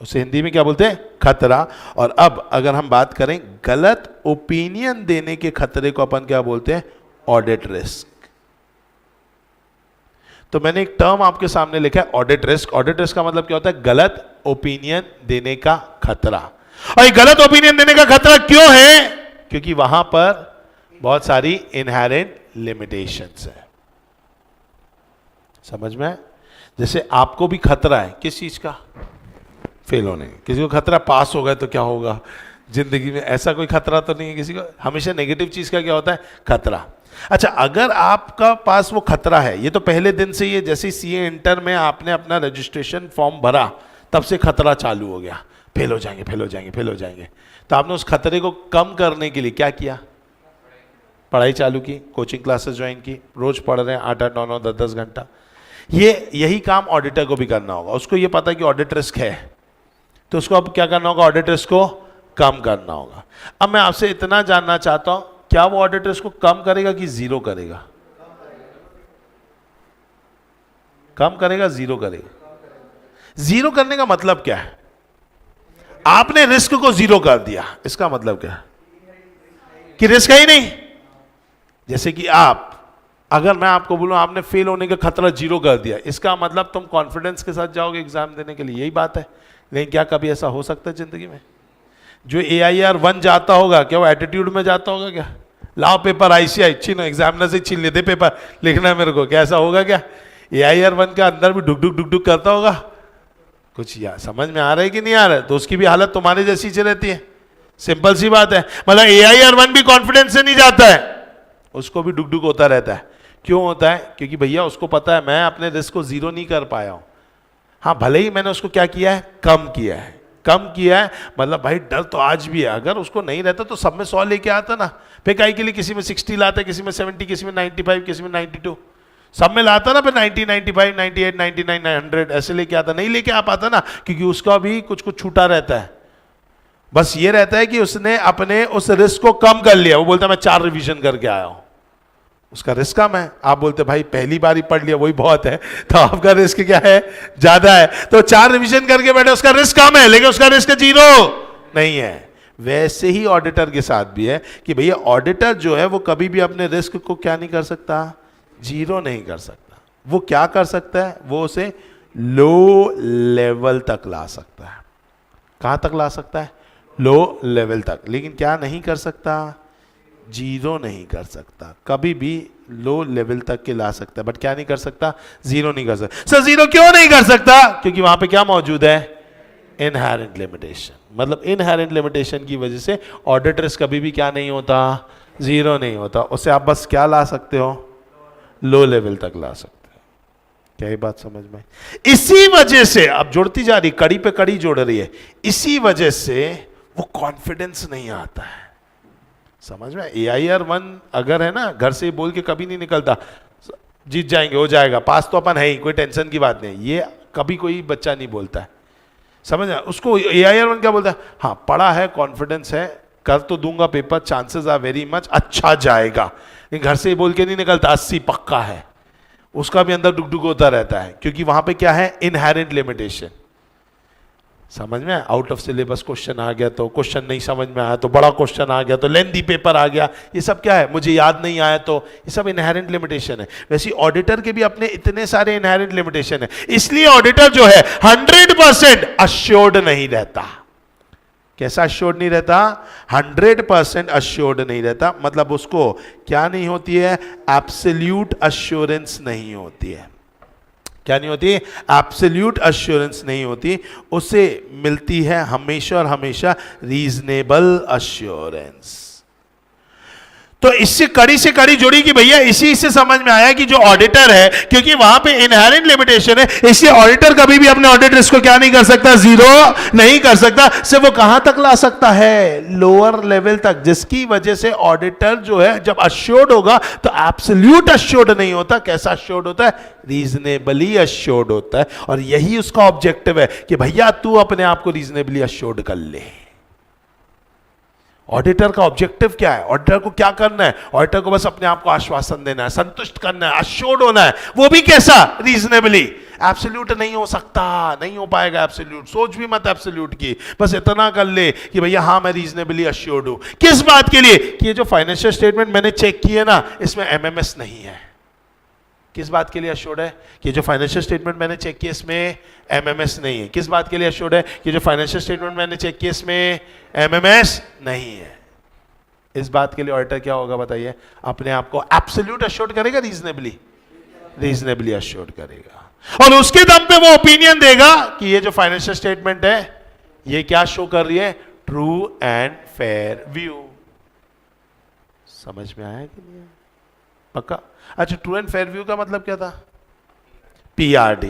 उसे हिंदी में क्या बोलते हैं, खतरा। और अब अगर हम बात करें गलत ओपिनियन देने के खतरे को अपन क्या बोलते हैं, ऑडिट रिस्क। तो मैंने एक टर्म आपके सामने लिखा है ऑडिट रिस्क। ऑडिट रिस्क का मतलब क्या होता है, गलत ओपिनियन देने का खतरा। और ये गलत ओपिनियन देने का खतरा क्यों है, क्योंकि वहां पर बहुत सारी इनहेरेंट लिमिटेशंस है। समझ में आए? जैसे आपको भी खतरा है किस चीज का, फेल होने का। किसी को खतरा पास हो गए तो क्या होगा जिंदगी में, ऐसा कोई खतरा तो नहीं है किसी को। हमेशा नेगेटिव चीज का क्या होता है, खतरा। अच्छा अगर आपका पास वो खतरा है, ये तो पहले दिन से ये, जैसे सीए इंटर में आपने अपना रजिस्ट्रेशन फॉर्म भरा तब से खतरा चालू हो गया, फेल हो जाएंगे फेल हो जाएंगे फेल हो जाएंगे। तो आपने उस खतरे को कम करने के लिए क्या किया, पढ़ाई चालू की, कोचिंग क्लासेस ज्वाइन की, रोज पढ़ रहे हैं 8-8 9-9 10-10 घंटा। यही काम ऑडिटर को भी करना होगा। उसको ये पता है कि ऑडिट रिस्क है तो उसको अब क्या करना होगा, ऑडिट रिस्क को कम करना होगा। अब मैं आपसे इतना जानना चाहता हूं, क्या वो ऑडिट रिस्क को कम करेगा कि जीरो करेगा, कम करेगा जीरो करेगा। जीरो करने का मतलब क्या है, आपने रिस्क को जीरो कर दिया, इसका मतलब क्या है कि रिस्क है ही नहीं। जैसे कि आप, अगर मैं आपको बोलूं आपने फेल होने का खतरा जीरो कर दिया, इसका मतलब तुम कॉन्फिडेंस के साथ जाओगे एग्जाम देने के लिए, यही बात है। लेकिन क्या कभी ऐसा हो सकता है जिंदगी में, जो AIR 1 जाता होगा क्या वो एटीट्यूड में जाता होगा क्या, लाओ पेपर ICI छीनो, एग्जामिनर से छीन लेते पेपर, लिखना है मेरे को, क्या ऐसा होगा क्या। AIR 1 के अंदर भी डुक डुक डुक डुक करता होगा कुछ, यार समझ में आ रहा है कि नहीं आ रहा है। तो उसकी भी हालत तुम्हारे जैसी ही रहती है, सिंपल सी बात है। मतलब AIR 1 भी कॉन्फिडेंस से नहीं जाता है, उसको भी डुक डुक होता रहता है। क्यों होता है, क्योंकि भैया उसको पता है मैं अपने रिस्क को जीरो नहीं कर पाया हूं। हाँ भले ही मैंने उसको क्या किया है, कम किया है। कम किया है मतलब भाई डर तो आज भी है, अगर उसको नहीं रहता तो सब में 100 लेके आता ना। फेकाई के लिए किसी में 60 लाता, किसी में 70, किसी में 95, किसी में 92, सब में लाता ना। फिर 90, 95, 98, 99, 100 ऐसे लेके आता, नहीं लेके आ पाता ना, क्योंकि उसका भी कुछ कुछ छूटा रहता है। बस ये रहता है कि उसने अपने उस रिस्क को कम कर लिया। वो बोलता है मैं 4 रिवीजन करके आया हूं, उसका रिस्क कम है। आप बोलते भाई पहली बार ही पढ़ लिया वही बहुत है, तो आपका रिस्क क्या है, ज्यादा है। तो 4 रिवीजन करके बैठे, उसका रिस्क कम है लेकिन उसका रिस्क जीरो नहीं है। वैसे ही ऑडिटर के साथ भी है कि भैया ऑडिटर जो है वो कभी भी अपने रिस्क को क्या नहीं कर सकता, जीरो नहीं कर सकता। वो क्या कर सकता है, वो उसे लो लेवल तक ला सकता है। कहां तक ला सकता है, लो लेवल तक। लेकिन क्या नहीं कर सकता, जीरो नहीं कर सकता। कभी भी लो लेवल तक के ला सकता है बट क्या नहीं कर सकता, जीरो नहीं कर सकता। सर जीरो क्यों नहीं कर सकता, क्योंकि वहां पे क्या मौजूद है, इनहेरेंट लिमिटेशन। मतलब इनहेरेंट लिमिटेशन की वजह से ऑडिट रिस्क कभी भी क्या नहीं होता, जीरो नहीं होता। उससे आप बस क्या ला सकते हो, लो लेवल तक ला सकते हो। क्या ये बात समझ में, इसी वजह से अब जुड़ती जा रही, कड़ी पे कड़ी जोड़ रही है। इसी वजह से वो कॉन्फिडेंस नहीं आता है। समझ में? AIR-1 अगर है ना, घर से बोल के कभी नहीं निकलता जीत जाएंगे, हो जाएगा, पास तो अपन है ही, कोई टेंशन की बात नहीं, ये कभी कोई बच्चा नहीं बोलता है। समझ में? उसको AIR-1 क्या बोलता है? हाँ पढ़ा है, कॉन्फिडेंस है, कर तो दूंगा paper, chances are very much अच्छा जाएगा, लेकिन घर से बोल के नहीं निकलता 80 पक्का है, उसका भी अंदर डुक डुक होता रहता है, क्योंकि वहां पे क्या है? Inherent limitation. समझ में? आउट ऑफ सिलेबस क्वेश्चन आ गया तो, क्वेश्चन नहीं समझ में आया तो, बड़ा क्वेश्चन आ गया तो, लेंथी पेपर आ गया, ये सब क्या है? मुझे याद नहीं आया तो, ये सब इनहेरेंट लिमिटेशन है। वैसे ऑडिटर के भी अपने इतने सारे इनहेरेंट लिमिटेशन है, इसलिए ऑडिटर जो है 100% अश्योर्ड नहीं रहता। कैसा अश्योर्ड नहीं रहता? 100% अश्योर्ड नहीं रहता, मतलब उसको क्या नहीं होती है? एब्सोल्यूट अश्योरेंस नहीं होती है। क्या नहीं होती? एब्सोल्यूट अश्योरेंस नहीं होती, उसे मिलती है हमेशा और हमेशा रीजनेबल अश्योरेंस। तो इससे कड़ी से कड़ी जुड़ी कि भैया इसी से समझ में आया कि जो ऑडिटर है, क्योंकि वहां पे इनहेरेंट लिमिटेशन है, इसलिए ऑडिटर कभी भी अपने ऑडिट रिस्क को क्या नहीं कर सकता? जीरो नहीं कर सकता। सिर्फ वो कहां तक ला सकता है? लोअर लेवल तक, जिसकी वजह से ऑडिटर जो है जब अश्योर्ड होगा तो एब्सोल्यूट अश्योर्ड नहीं होता। कैसा अश्योर्ड होता है? रीजनेबली अश्योर्ड होता है। और यही उसका ऑब्जेक्टिव है कि भैया तू अपने आप को रीजनेबली अश्योर्ड कर ले। ऑडिटर का ऑब्जेक्टिव क्या है? ऑडिटर को क्या करना है? ऑडिटर को बस अपने आप को आश्वासन देना है, संतुष्ट करना है, अश्योर्ड होना है, वो भी कैसा? रीजनेबली। एब्सोल्यूट नहीं हो सकता, नहीं हो पाएगा एब्सोल्यूट, सोच भी मत एब्सोल्यूट की, बस इतना कर ले कि भैया हाँ मैं रीजनेबली अश्योर्ड हूं। किस बात के लिए? कि ये जो फाइनेंशियल स्टेटमेंट मैंने चेक किए ना, इसमें MMS नहीं है। किस बात के लिए अश्योर्ड है? कि जो फाइनेंशियल स्टेटमेंट मैंने चेक किया इसमें MMS नहीं है। किस बात के लिए अश्योर्ड है? कि जो फाइनेंशियल स्टेटमेंट मैंने चेक किया इसमें MMS नहीं है। इस बात के लिए ऑडिटर क्या होगा बताइए? अपने आप को एब्सोल्यूट अश्योर्ड करेगा, रीजनेबली अश्योर्ड करेगा, और उसके दम पे वो ओपिनियन देगा कि ये जो फाइनेंशियल स्टेटमेंट है ये क्या शो कर रही है? True and fair view. समझ में आया कि नहीं? पक्का? अच्छा, ट्रू एंड फेयर व्यू का मतलब क्या था? PRD,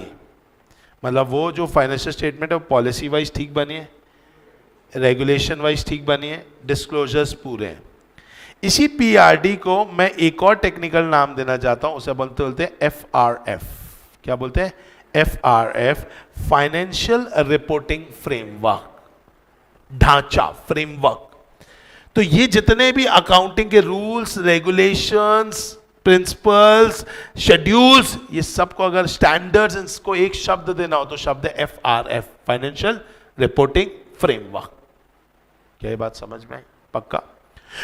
मतलब वो जो फाइनेंशियल स्टेटमेंट है वो पॉलिसी वाइज ठीक बनी है, रेगुलेशन वाइज ठीक बनी है, डिस्क्लोजर्स पूरे हैं। इसी PRD को मैं एक और टेक्निकल नाम देना चाहता हूं, उसे बोलते हैं FRF। क्या बोलते हैं? FRF, फाइनेंशियल रिपोर्टिंग फ्रेमवर्क, ढांचा, फ्रेमवर्क। तो ये जितने भी अकाउंटिंग के रूल्स, रेगुलेशंस, प्रिंसिपल्स, शेड्यूल्स, ये सबको अगर स्टैंडर्ड्स, इसको एक शब्द देना हो तो शब्द है FRF, फाइनेंशियल रिपोर्टिंग फ्रेमवर्क। क्या ये बात समझ में आई? पक्का?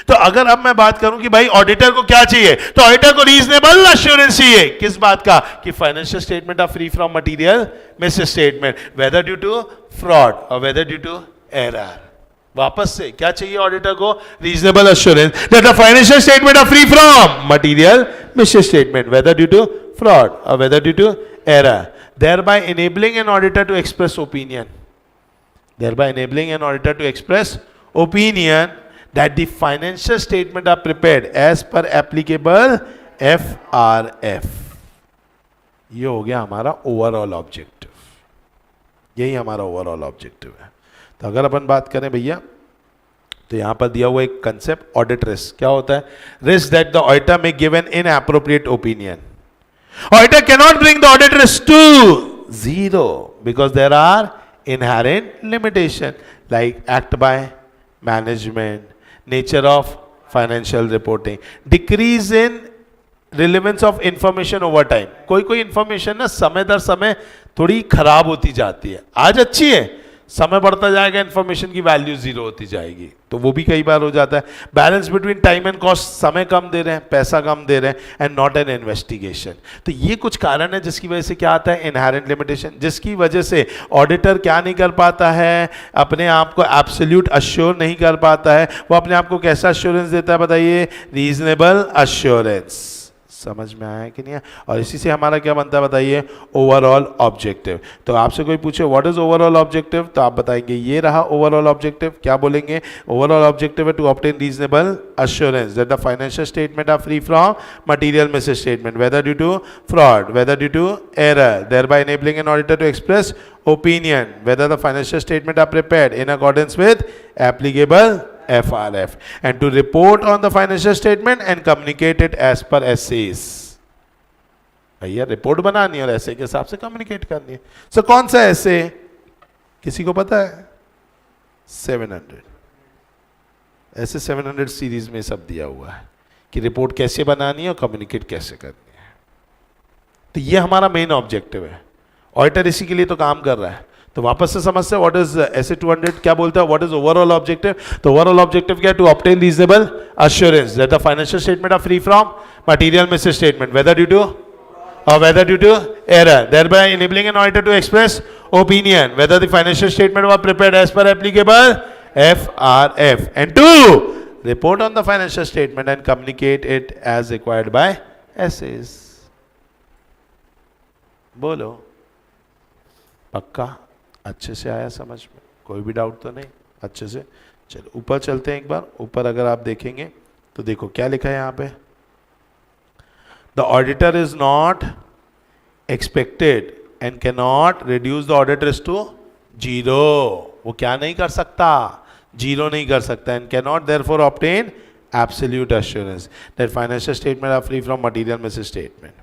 तो अगर अब मैं बात करूं कि भाई ऑडिटर को क्या चाहिए, तो ऑडिटर को रीजनेबल अश्योरेंस चाहिए। किस बात का? कि financial statement are free from material misstatement, whether due to fraud और वेदर ड्यू टू एरर। वापस से क्या चाहिए ऑडिटर को? Reasonable assurance that the financial statement are free from material misstatement, whether due to fraud और whether due to error, thereby enabling an auditor to express opinion, thereby enabling an auditor to express opinion that the financial statement are prepared as per applicable FRF। ये हो गया हमारा ओवरऑल ऑब्जेक्टिव, यही हमारा ओवरऑल ऑब्जेक्टिव है। तो अगर अपन बात करें भैया, तो यहां पर दिया हुआ एक कंसेप्ट ऑडिट रिस्क। क्या होता है? रिस्क दैट द ऑडिटर में give an inappropriate opinion. Auditor cannot bring the audit risk to zero because there are inherent limitations like act by management, nature of financial reporting, decrease in relevance of information over time। कोई इंफॉर्मेशन ना समय दर समय थोड़ी खराब होती जाती है, आज अच्छी है, समय बढ़ता जाएगा, इंफॉर्मेशन की वैल्यू जीरो होती जाएगी, तो वो भी कई बार हो जाता है। Balance between time and cost, समय कम दे रहे हैं, पैसा कम दे रहे हैं, एंड नॉट एन इन्वेस्टिगेशन। तो ये कुछ कारण है जिसकी वजह से क्या आता है? इनहेरेंट लिमिटेशन, जिसकी वजह से ऑडिटर क्या नहीं कर पाता है? अपने आप को एब्सोल्यूट अश्योर नहीं कर पाता है। वो अपने आप को कैसा अश्योरेंस देता है बताइए? Reasonable assurance. समझ में आया कि नहीं है? और इसी से हमारा क्या बनता है बताइए? Overall objective. तो आपसे कोई पूछे व्हाट इज ओवरऑल ऑब्जेक्टिव, तो आप बताएंगे ये रहा ओवरऑल ऑब्जेक्टिव। क्या बोलेंगे? ओवरऑल ऑब्जेक्टिव है to obtain reasonable assurance that the financial statement are free from material misstatement, whether due to fraud, whether due to error, thereby enabling an auditor to express opinion whether the financial statement are prepared in accordance with applicable FRF, and to report on the financial statement and communicate it as per essays. भैया रिपोर्ट बनानी है और ऐसे के हिसाब से कम्युनिकेट करनी है. सो कौन सा ऐसे किसी को पता है? 700. ऐसे 700 सीरीज में सब दिया हुआ है कि रिपोर्ट कैसे बनानी है और कम्युनिकेट कैसे करनी है. तो ये हमारा मेन ऑब्जेक्टिव है. ऑडिटर इसी के लिए तो काम कर रहा है. तो वापस से समझते हैं व्हाट इज ऐसे 200 क्या बोलता है, व्हाट इज ओवरऑल ऑब्जेक्टिव. तो ओवरऑल ऑब्जेक्टिव क्या है? To obtain reasonable assurance that the financial statement are free from material misstatement, whether due to or whether due to error, thereby enabling an auditor to express opinion whether the financial statement was prepared as per applicable FRF, and to report on the financial statement and communicate it as required by essays. बोलो पक्का अच्छे से आया समझ में? कोई भी डाउट तो नहीं? अच्छे से चलो ऊपर चलते हैं एक बार. ऊपर अगर आप देखेंगे तो देखो क्या लिखा है यहाँ पे. The auditor is not expected and cannot reduce the audit risk to zero. वो क्या नहीं कर सकता? जीरो नहीं कर सकता. And cannot therefore obtain absolute assurance that financial statements are free from material misstatement.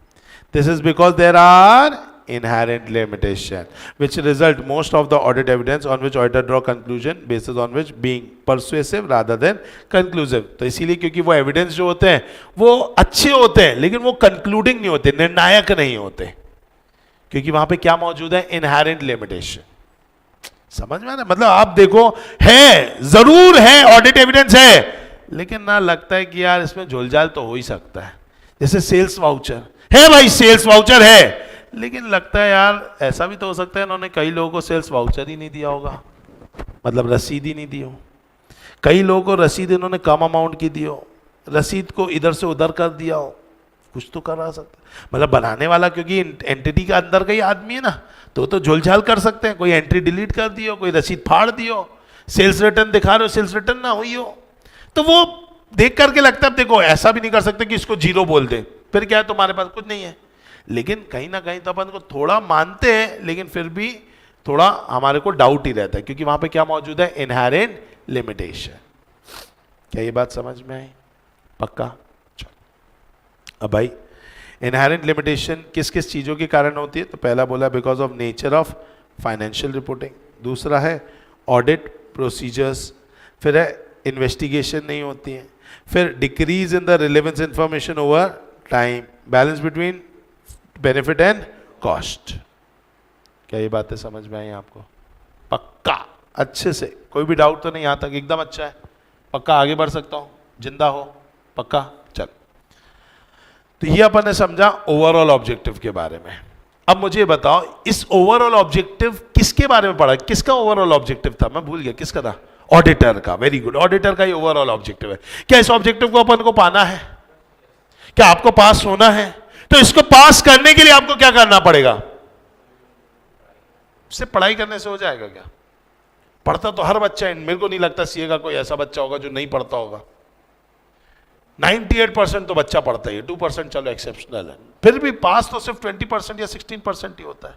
This is because there are inherent limitation which result most of the audit evidence on which auditor draw conclusion basis on which being persuasive rather than conclusive. तो इसीलिए क्योंकि वो एविडेंस जो होते हैं वो अच्छे होते हैं लेकिन वो कंक्लूडिंग नहीं होते, निर्णायक नहीं होते, क्योंकि वहां पे क्या मौजूद है? Inherent limitation. समझ में आ रहा है? मतलब आप देखो है, जरूर है, ऑडिट एविडेंस है, लेकिन ना लगता है कि यार इसमें झोलझाल तो हो ही सकता है. जैसे सेल्स वाउचर है, भाई सेल्स वाउचर है, लेकिन लगता है यार ऐसा भी तो हो सकता है इन्होंने कई लोगों को सेल्स वाउचर ही नहीं दिया होगा, मतलब रसीद ही नहीं दी हो. कई लोगों को रसीद इन्होंने कम अमाउंट की दी हो, रसीद को इधर से उधर कर दिया हो, कुछ तो करा सकता है. मतलब बनाने वाला क्योंकि एंटिटी के अंदर का ही आदमी है ना, तो झोलझाल कर सकते हैं. कोई एंट्री डिलीट कर दी हो, कोई रसीद फाड़ दी हो, सेल्स रिटर्न दिखा रहे हो, सेल्स रिटर्न ना हुई हो, तो वो देख करके लगता है. देखो ऐसा भी नहीं कर सकते कि इसको जीरो बोल दे, फिर क्या है तुम्हारे पास कुछ नहीं है. लेकिन कहीं ना कहीं तो अपन को थोड़ा मानते हैं, लेकिन फिर भी थोड़ा हमारे को डाउट ही रहता है, क्योंकि वहां पे क्या मौजूद है? Inherent limitation. क्या ये बात समझ में आई? पक्का. चलो अब भाई इनहेरेंट लिमिटेशन किस किस चीजों के कारण होती है? तो पहला बोला because of nature of financial reporting. दूसरा है ऑडिट प्रोसीजर्स. फिर है इन्वेस्टिगेशन नहीं होती है. फिर decrease in the relevance information over time. Balance between benefit and cost. क्या ये बातें समझ में आई आपको? पक्का अच्छे से? कोई भी डाउट तो नहीं? यहां तक एकदम अच्छा है? पक्का आगे बढ़ सकता हूं? जिंदा हो? पक्का. चल, तो ये अपन ने समझा ओवरऑल ऑब्जेक्टिव के बारे में. अब मुझे बताओ इस ओवरऑल ऑब्जेक्टिव किसके बारे में पढ़ा? किसका ओवरऑल ऑब्जेक्टिव था? मैं भूल गया किसका था. ऑडिटर का. वेरी गुड, ऑडिटर का ही ओवरऑल ऑब्जेक्टिव है. क्या इस ऑब्जेक्टिव को अपन को पाना है? क्या आपको पास होना है? तो इसको पास करने के लिए आपको क्या करना पड़ेगा? सिर्फ पढ़ाई करने से हो जाएगा क्या? पढ़ता तो हर बच्चा है. मेरे को नहीं लगता सीए का कोई ऐसा बच्चा होगा जो नहीं पढ़ता होगा. 98% तो बच्चा पढ़ता ही है. 2% चलो एक्सेप्शनल है. फिर भी पास तो सिर्फ 20% या 16% ही होता है.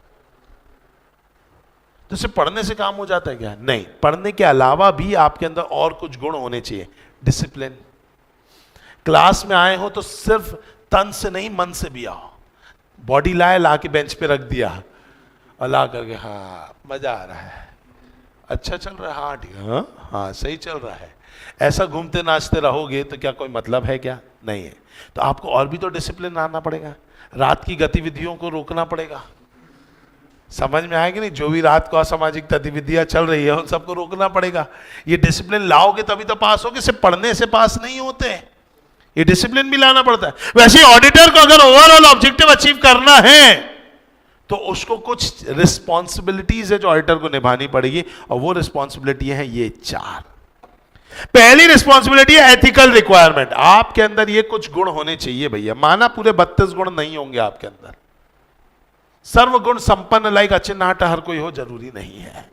तो सिर्फ पढ़ने से काम हो जाता है क्या? नहीं. पढ़ने के अलावा भी आपके अंदर और कुछ गुण होने चाहिए. डिसिप्लिन. क्लास में आए हो तो सिर्फ तन से नहीं मन से भी आओ. बॉडी लाए, ला के बेंच पे रख दिया और ला करके हाँ मजा आ रहा है, अच्छा चल रहा है, हाँ ठीक है, हाँ सही चल रहा है. ऐसा घूमते नाचते रहोगे तो क्या कोई मतलब है? क्या नहीं है. तो आपको और भी तो डिसिप्लिन आना पड़ेगा. रात की गतिविधियों को रोकना पड़ेगा. समझ में आएगी नहीं? जो भी रात को असामाजिक गतिविधियां चल रही है उन सबको रोकना पड़ेगा. ये डिसिप्लिन लाओगे तभी तो पास होगे. सिर्फ पढ़ने से पास नहीं होते, ये डिसिप्लिन भी लाना पड़ता है. वैसे ऑडिटर को अगर ओवरऑल ऑब्जेक्टिव अचीव करना है तो उसको कुछ रिस्पॉन्सिबिलिटीज है जो ऑडिटर को निभानी पड़ेगी, और वो रिस्पॉन्सिबिलिटी है ये 4. पहली रिस्पॉन्सिबिलिटी है एथिकल रिक्वायरमेंट. आपके अंदर ये कुछ गुण होने चाहिए भैया. माना पूरे 32 गुण नहीं होंगे आपके अंदर. सर्वगुण संपन्न लाइक अचिन्हाटा हर कोई हो जरूरी नहीं है,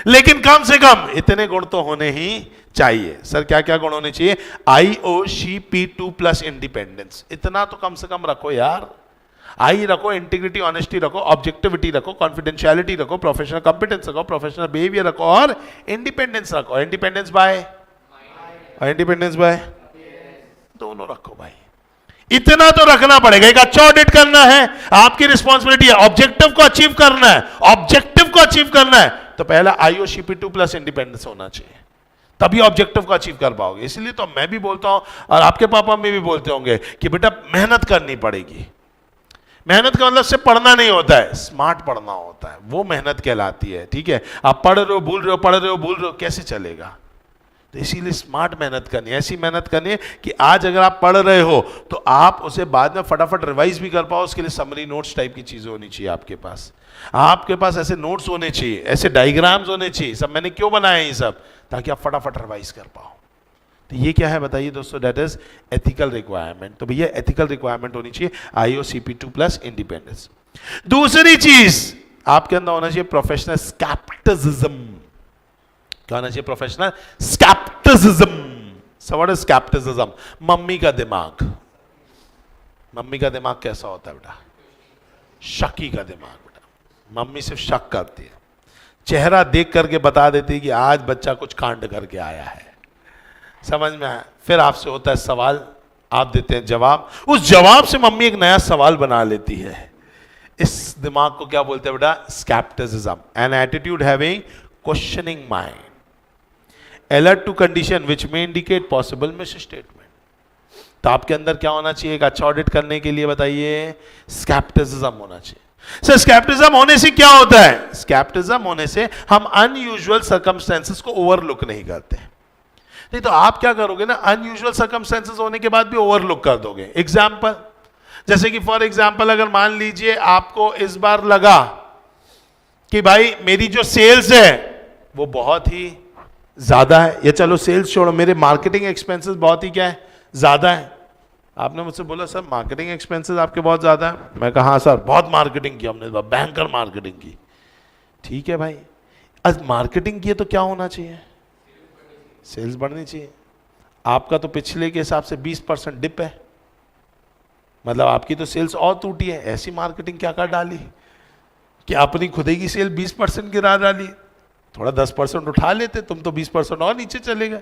लेकिन कम से कम इतने गुण तो होने ही चाहिए. सर क्या क्या गुण होने चाहिए? IOCP2 plus independence. इतना तो कम से कम रखो यार. आई रखो, इंटीग्रिटी ऑनेस्टी रखो, ऑब्जेक्टिविटी रखो, कॉन्फिडेंशियलिटी रखो, प्रोफेशनल कंपिटेंस रखो, प्रोफेशनल बिहेवियर रखो और इंडिपेंडेंस रखो. इंडिपेंडेंस बाय और इंडिपेंडेंस बाय, दोनों रखो भाई। इतना तो रखना पड़ेगा। एक अच्छा ऑडिट करना है, आपकी रिस्पॉन्सिबिलिटी है। ऑब्जेक्टिव को अचीव करना है, ऑब्जेक्टिव को अचीव करना है तो पहला IOCP2 प्लस इंडिपेंडेंस होना चाहिए, तभी ऑब्जेक्टिव को अचीव कर पाओगे। इसलिए तो मैं भी बोलता हूं और आपके पापा में भी बोलते होंगे कि बेटा मेहनत करनी पड़ेगी। मेहनत का मतलब सिर्फ पढ़ना नहीं होता है, स्मार्ट पढ़ना होता है, वो मेहनत कहलाती है। ठीक है, आप पढ़ रहे हो भूल रहे हो, पढ़ रहे हो भूल रहे हो, कैसे चलेगा? तो इसीलिए स्मार्ट मेहनत करनी है, ऐसी मेहनत करनी है कि आज अगर आप पढ़ रहे हो तो आप उसे बाद में फटाफट रिवाइज भी कर पाओ। उसके लिए समरी नोट्स टाइप की चीजें होनी चाहिए आपके पास। आपके पास ऐसे नोट्स होने चाहिए, ऐसे डायग्राम्स होने चाहिए। सब मैंने क्यों बनाए ये सब? ताकि आप फटाफट रिवाइज कर पाओ। तो ये क्या है बताइए दोस्तों? That is ethical requirement. तो भैया एथिकल रिक्वायरमेंट होनी चाहिए IOCP2 प्लस इंडिपेंडेंस। दूसरी चीज आपके अंदर होना चाहिए प्रोफेशनल स्कैप्टिसिज्म। क्या होना चाहिए? Professional scepticism. So what is scepticism? Mummy का दिमाग। मम्मी का दिमाग कैसा होता है बेटा? शकी का दिमाग बेटा। मम्मी सिर्फ शक करती है, चेहरा देख करके बता देती है कि आज बच्चा कुछ कांड करके आया है। समझ में आया? फिर आपसे होता है सवाल, आप देते हैं जवाब, उस जवाब से मम्मी एक नया सवाल बना लेती है। इस दिमाग को क्या बोलते हैं बेटा? Scepticism. An attitude having questioning mind, alert to condition which may indicate possible misstatement. तो आपके अंदर क्या होना चाहिए एक अच्छा ऑडिट करने के लिए? बताइए, स्कैप्टिसिज्म होना चाहिए। सर स्कैप्टिज्म होने से क्या होता है? स्कैप्टिज्म होने से हम अनयूजुअल सर्कमस्टेंसेस को ओवरलुक नहीं करते। नहीं तो आप क्या करोगे ना, अनयूजुअल सर्कमस्टेंसेस होने के बाद भी ओवरलुक कर दोगे। एग्जाम्पल, जैसे कि फॉर एग्जाम्पल अगर मान लीजिए आपको इस बार लगा कि भाई मेरी जो सेल्स है वो बहुत ही ज्यादा है, या चलो सेल्स छोड़ो, मेरे मार्केटिंग एक्सपेंसेस बहुत ही क्या है? ज्यादा है। आपने मुझसे बोला सर मार्केटिंग एक्सपेंसेस आपके बहुत ज्यादा है। मैं कहा हाँ सर बहुत मार्केटिंग की हमने, बैंकर मार्केटिंग की। ठीक है भाई, आज मार्केटिंग की है तो क्या होना चाहिए? सेल्स बढ़नी चाहिए। आपका तो पिछले के हिसाब से 20% डिप है, मतलब आपकी तो सेल्स और टूटी है। ऐसी मार्केटिंग क्या कर डाली कि अपनी खुदे की सेल 20% गिरा डाली। थोड़ा 10% उठा लेते, तुम तो 20% और नीचे चले गए।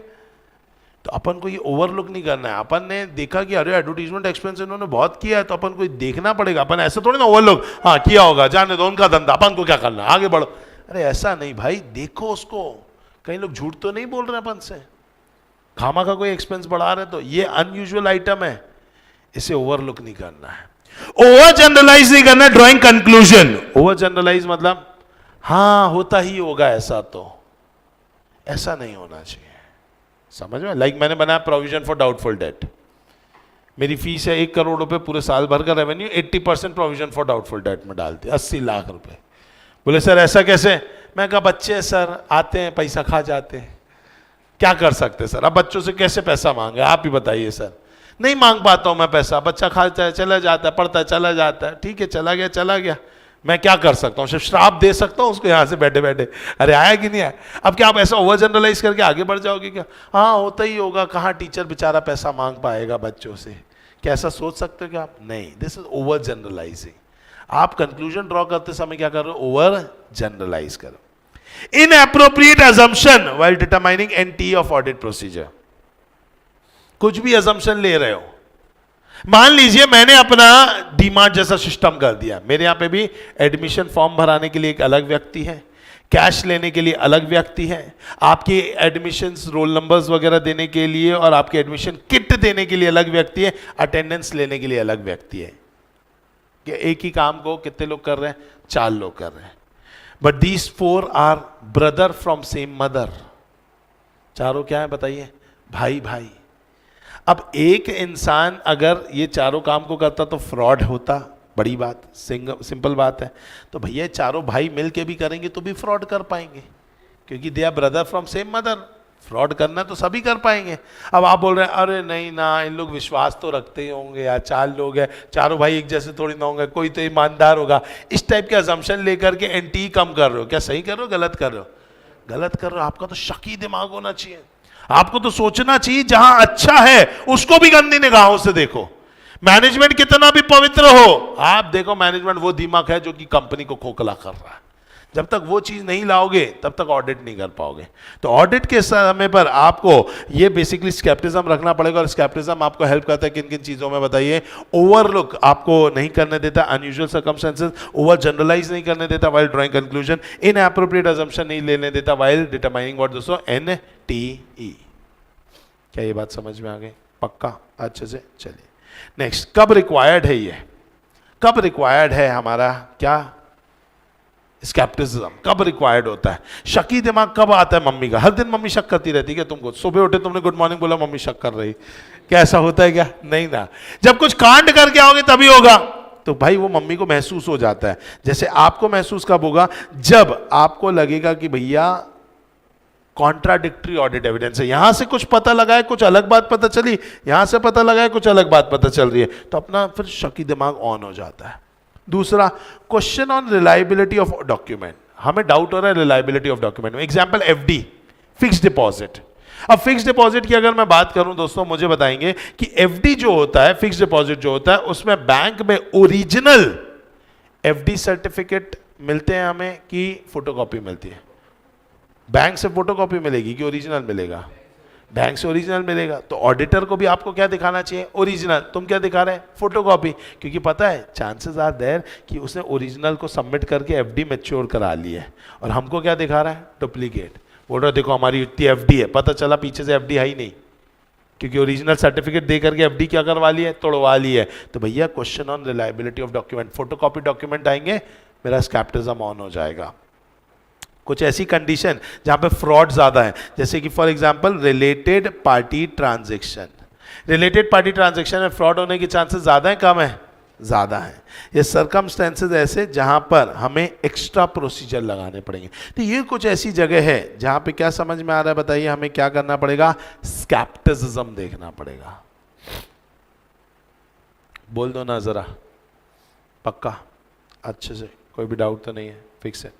तो अपन को ये ओवरलुक नहीं करना है। अपन ने देखा कि अरे एडवर्टीजमेंट एक्सपेंस इन्होंने बहुत किया है तो अपन को देखना पड़ेगा। अपन ऐसा थोड़ी ना ओवरलुक, हाँ किया होगा जाने दो, उनका धंधा, अपन को क्या करना, आगे बढ़ो। अरे ऐसा नहीं भाई, देखो उसको, कई लोग झूठ तो नहीं बोल रहे अपन से, खामा का कोई एक्सपेंस बढ़ा रहे, तो ये अनयूजुअल आइटम है, इसे ओवरलुक नहीं करना है। ओवर जनरलाइज नहीं करना है। Drawing conclusion. ओवर जनरलाइज मतलब हाँ होता ही होगा ऐसा, तो ऐसा नहीं होना चाहिए। समझ में? लाइक मैंने बनाया प्रोविजन फॉर डाउटफुल डेट। मेरी फीस है 1 करोड़ रुपए, पूरे साल भर का revenue 80% provision for doubtful debt में डालते, 80 लाख रुपए। बोले सर ऐसा कैसे? मैं कहा बच्चे सर आते हैं पैसा खा जाते हैं, क्या कर सकते सर? अब बच्चों से कैसे पैसा मांगे, आप ही बताइए सर। नहीं मांग पाता हूं मैं पैसा, बच्चा खाता है चला जाता है, पढ़ता है चला जाता है, ठीक है चला गया चला गया, मैं क्या कर सकता हूं? सिर्फ श्राप दे सकता हूं उसको यहां से बैठे बैठे, अरे आया कि नहीं आया। अब क्या आप ऐसा ओवर जनरलाइज करके आगे बढ़ जाओगे क्या? हाँ होता ही होगा, कहाँ टीचर बेचारा पैसा मांग पाएगा बच्चों से, क्या ऐसा सोच सकते हो क्या आप? नहीं, दिस इज ओवर जनरलाइजिंग। आप कंक्लूजन ड्रॉ करते समय क्या कर रहे हो? ओवर जनरलाइज करो। Inappropriate assumption while determining NTA of audit procedure. कुछ भी अजम्पशन ले रहे हो, मान लीजिए मैंने अपना डीमार्ट जैसा सिस्टम कर दिया, मेरे यहां पे भी एडमिशन फॉर्म भराने के लिए एक अलग व्यक्ति है, कैश लेने के लिए अलग व्यक्ति है, आपके एडमिशन रोल नंबर्स वगैरह देने के लिए और आपके एडमिशन किट देने के लिए अलग व्यक्ति है, अटेंडेंस लेने के लिए अलग व्यक्ति है। कि एक ही काम को कितने लोग कर रहे हैं? 4 लोग कर रहे हैं। But these 4 are brother from same mother. चारों क्या है बताइए? भाई भाई। अब एक इंसान अगर ये चारों काम को करता तो फ्रॉड होता, बड़ी बात, सिंपल बात है। तो भैया चारों भाई मिल के भी करेंगे तो भी फ्रॉड कर पाएंगे, क्योंकि they are brother from same mother. Fraud करना तो सभी कर पाएंगे। अब आप बोल रहे हैं अरे नहीं ना, इन लोग विश्वास तो रखते ही होंगे यार, 4 लोग हैं, चारों भाई एक जैसे थोड़ी ना होंगे, कोई तो ईमानदार होगा। इस टाइप के असम्पशन लेकर के NTA कम कर रहे हो। क्या सही कर रहे हो गलत कर रहे हो? गलत कर रहे हो। आपका तो शकी दिमाग होना चाहिए। आपको तो सोचना चाहिए जहां अच्छा है उसको भी गंदी निगाहों से देखो। मैनेजमेंट कितना भी पवित्र हो, आप देखो मैनेजमेंट वो दिमाग है जो कि कंपनी को खोखला कर रहा है। जब तक वो चीज नहीं लाओगे तब तक ऑडिट नहीं कर पाओगे। तो ऑडिट के समय पर आपको ये बेसिकली स्केप्टिज्म रखना पड़ेगा, और स्केप्टिज्म आपको हेल्प करता है किन किन चीजों में बताइए। ओवरलुक आपको नहीं करने देता अनयूजुअल सर्कमस्टेंसेस, ओवर जनरलाइज नहीं करने देता while drawing conclusion, inappropriate assumption नहीं लेने देता वाइल डिटरमाइनिंग व्हाट दोस्तों NTE। क्या ये बात समझ में आ गई? पक्का? अच्छे से चलिए नेक्स्ट, कब रिक्वायर्ड है ये, कब रिक्वायर्ड है हमारा क्या स्केप्टिसिज्म, कब रिक्वायर्ड होता है? शकी दिमाग कब आता है मम्मी का? हर दिन मम्मी शक करती रहती है क्या तुमको? सुबह उठे तुमने गुड मॉर्निंग बोला मम्मी शक कर रही, क्या ऐसा होता है क्या? नहीं ना, जब कुछ कांड करके आओगे तभी होगा। तो भाई वो मम्मी को महसूस हो जाता है। जैसे आपको महसूस कब होगा? जब आपको लगेगा कि भैया कॉन्ट्राडिक्टरी ऑडिट एविडेंस है, यहां से कुछ पता लगा है कुछ अलग बात पता चली, यहां से पता लगा है कुछ अलग बात पता चल रही है, तो अपना फिर शकी दिमाग ऑन हो जाता है। दूसरा, question on reliability of document, हमें डाउट हो रहा है रिलायबिलिटी ऑफ डॉक्यूमेंट में। Example FD, fix deposit. अब फिक्स डिपॉजिट की अगर मैं बात करूं दोस्तों, मुझे बताएंगे कि FD जो होता है, फिक्स डिपॉजिट जो होता है, उसमें बैंक में ओरिजिनल FD सर्टिफिकेट मिलते हैं हमें कि फोटोकॉपी मिलती है? बैंक से फोटोकॉपी मिलेगी कि ओरिजिनल मिलेगा? बैंक से ओरिजिनल मिलेगा। तो ऑडिटर को भी आपको क्या दिखाना चाहिए? ओरिजिनल। तुम क्या दिखा रहे हैं? फोटोकॉपी। क्योंकि पता है चांसेस आर देयर कि उसने ओरिजिनल को सबमिट करके FD मैच्योर करा ली है, और हमको क्या दिखा रहा है? डुप्लीकेट। बोल रहा देखो हमारी इतनी FD है, पता चला पीछे से FD है ही नहीं, क्योंकि ओरिजिनल सर्टिफिकेट दे करके FD क्या करवा ली है? तोड़वा ली है। तो भैया question on reliability of document, photocopy document आएंगे, मेरा स्केप्टिज्म ऑन हो जाएगा। कुछ ऐसी कंडीशन जहां पे फ्रॉड ज्यादा है, जैसे कि for example related party transaction, related party transaction में फ्रॉड होने के चांसेस ज्यादा है कम है? ज्यादा है। ये सर्कमस्टेंसेस ऐसे जहां पर हमें एक्स्ट्रा प्रोसीजर लगाने पड़ेंगे। तो ये कुछ ऐसी जगह है जहां पे क्या समझ में आ रहा है बताइए, हमें क्या करना पड़ेगा? स्केप्टिसिज्म देखना पड़ेगा। बोल दो ना जरा, पक्का? अच्छे से, कोई भी डाउट तो नहीं है? फिक्स है।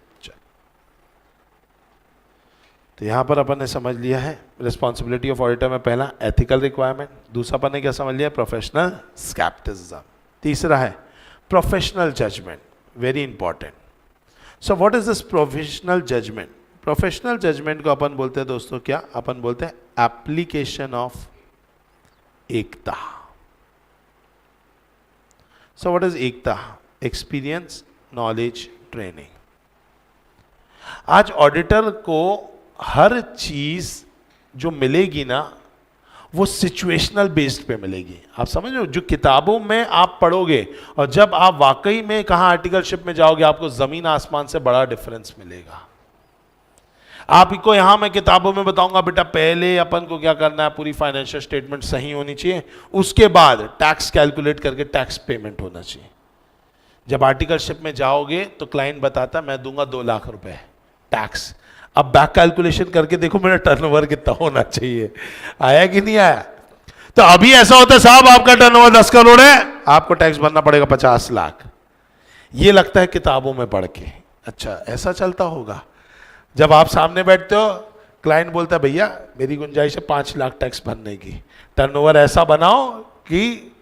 तो यहां पर अपन ने समझ लिया है रिस्पॉन्सिबिलिटी ऑफ ऑडिटर में पहला एथिकल रिक्वायरमेंट, दूसरा अपन ने क्या समझ लिया? Professional scepticism. तीसरा है professional judgement, very important. So what is this professional judgement? Professional judgement को अपन बोलते हैं दोस्तों क्या? अपन बोलते हैं एप्लीकेशन ऑफ एकता। सो व्हाट इज एकता? Experience, knowledge, training. आज ऑडिटर को हर चीज जो मिलेगी ना वो सिचुएशनल बेस्ड पे मिलेगी। आप समझ रहे हो? जो किताबों में आप पढ़ोगे और जब आप वाकई में कहां आर्टिकलशिप में जाओगे, आपको जमीन आसमान से बड़ा डिफरेंस मिलेगा। आपको यहां मैं किताबों में बताऊंगा बेटा पहले अपन को क्या करना है, पूरी फाइनेंशियल स्टेटमेंट सही होनी चाहिए, उसके बाद टैक्स कैलकुलेट करके टैक्स पेमेंट होना चाहिए। जब आर्टिकलशिप में जाओगे तो क्लाइंट बताता मैं दूंगा 2 लाख रुपए टैक्स। अब बैक कैलकुलेशन करके देखो मेरा टर्नओवर कितना होना चाहिए, आया कि नहीं आया? तो अभी ऐसा होता है साहब आपका टर्नओवर 10 करोड़ है, आपको टैक्स भरना पड़ेगा 50 लाख। ये लगता है किताबों में पढ़ के। अच्छा ऐसा चलता होगा। जब आप सामने बैठते हो, क्लाइंट बोलता है भैया मेरी गुंजाइश है 5 लाख टैक्स भरने की, टर्नओवर ऐसा बनाओ कि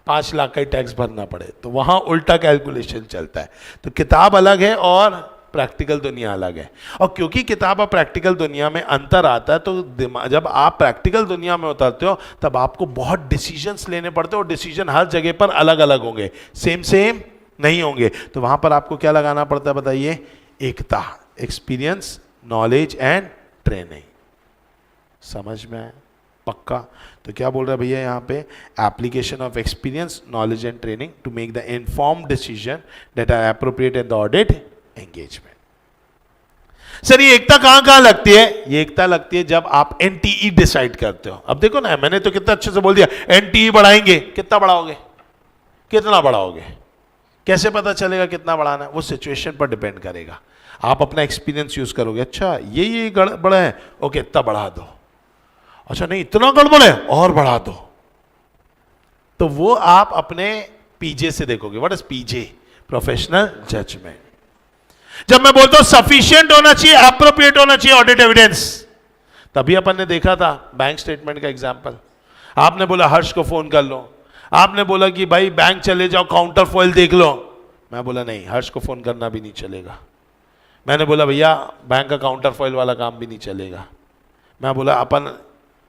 5 लाख का ही टैक्स भरना पड़े। तो वहां उल्टा कैलकुलेशन चलता है। तो किताब अलग है और प्रैक्टिकल दुनिया अलग है। और क्योंकि किताब और प्रैक्टिकल दुनिया में अंतर आता है, तो जब आप प्रैक्टिकल दुनिया में उतरते हो तब आपको बहुत डिसीजंस लेने पड़ते हो, और डिसीजन हर जगह पर अलग अलग होंगे, सेम नहीं होंगे। तो वहां पर आपको क्या लगाना पड़ता है बताइए? एकता, एक्सपीरियंस, नॉलेज एंड ट्रेनिंग। समझ में आया? पक्का? तो क्या बोल रहा है भैया यहाँ पे? Application of experience, knowledge and training to make the informed decision that are appropriate in the audit engagement. Sir ये एकता कहां लगती है? ये एकता लगती है जब आप NTE डिसाइड करते हो। अब देखो ना, मैंने तो कितना अच्छे से बोल दिया, NTE बढ़ाएंगे। कितना बढ़ाओगे? कितना बढ़ाओगे? कैसे पता चलेगा कितना बढ़ाना है? वो सिचुएशन पर डिपेंड करेगा। आप अपना एक्सपीरियंस यूज करोगे, अच्छा ये गड़बड़ है, ओके इतना बढ़ा दो। अच्छा नहीं इतना गड़बड़ है, और बढ़ा दो। तो वो आप अपने PJ से देखोगे। What is PJ? Professional judgement. जब मैं बोलता हूं सफिशिएंट होना चाहिए, एप्रोप्रिएट होना चाहिए ऑडिट एविडेंस, तभी अपन ने देखा था बैंक स्टेटमेंट का एग्जांपल। आपने बोला हर्ष को फोन कर लो, आपने बोला कि भाई बैंक चले जाओ काउंटर फॉइल देख लो। मैं बोला नहीं, हर्ष को फोन करना भी नहीं चलेगा, मैंने बोला भैया बैंक का काउंटर फॉइल वाला काम भी नहीं चलेगा, मैं बोला अपन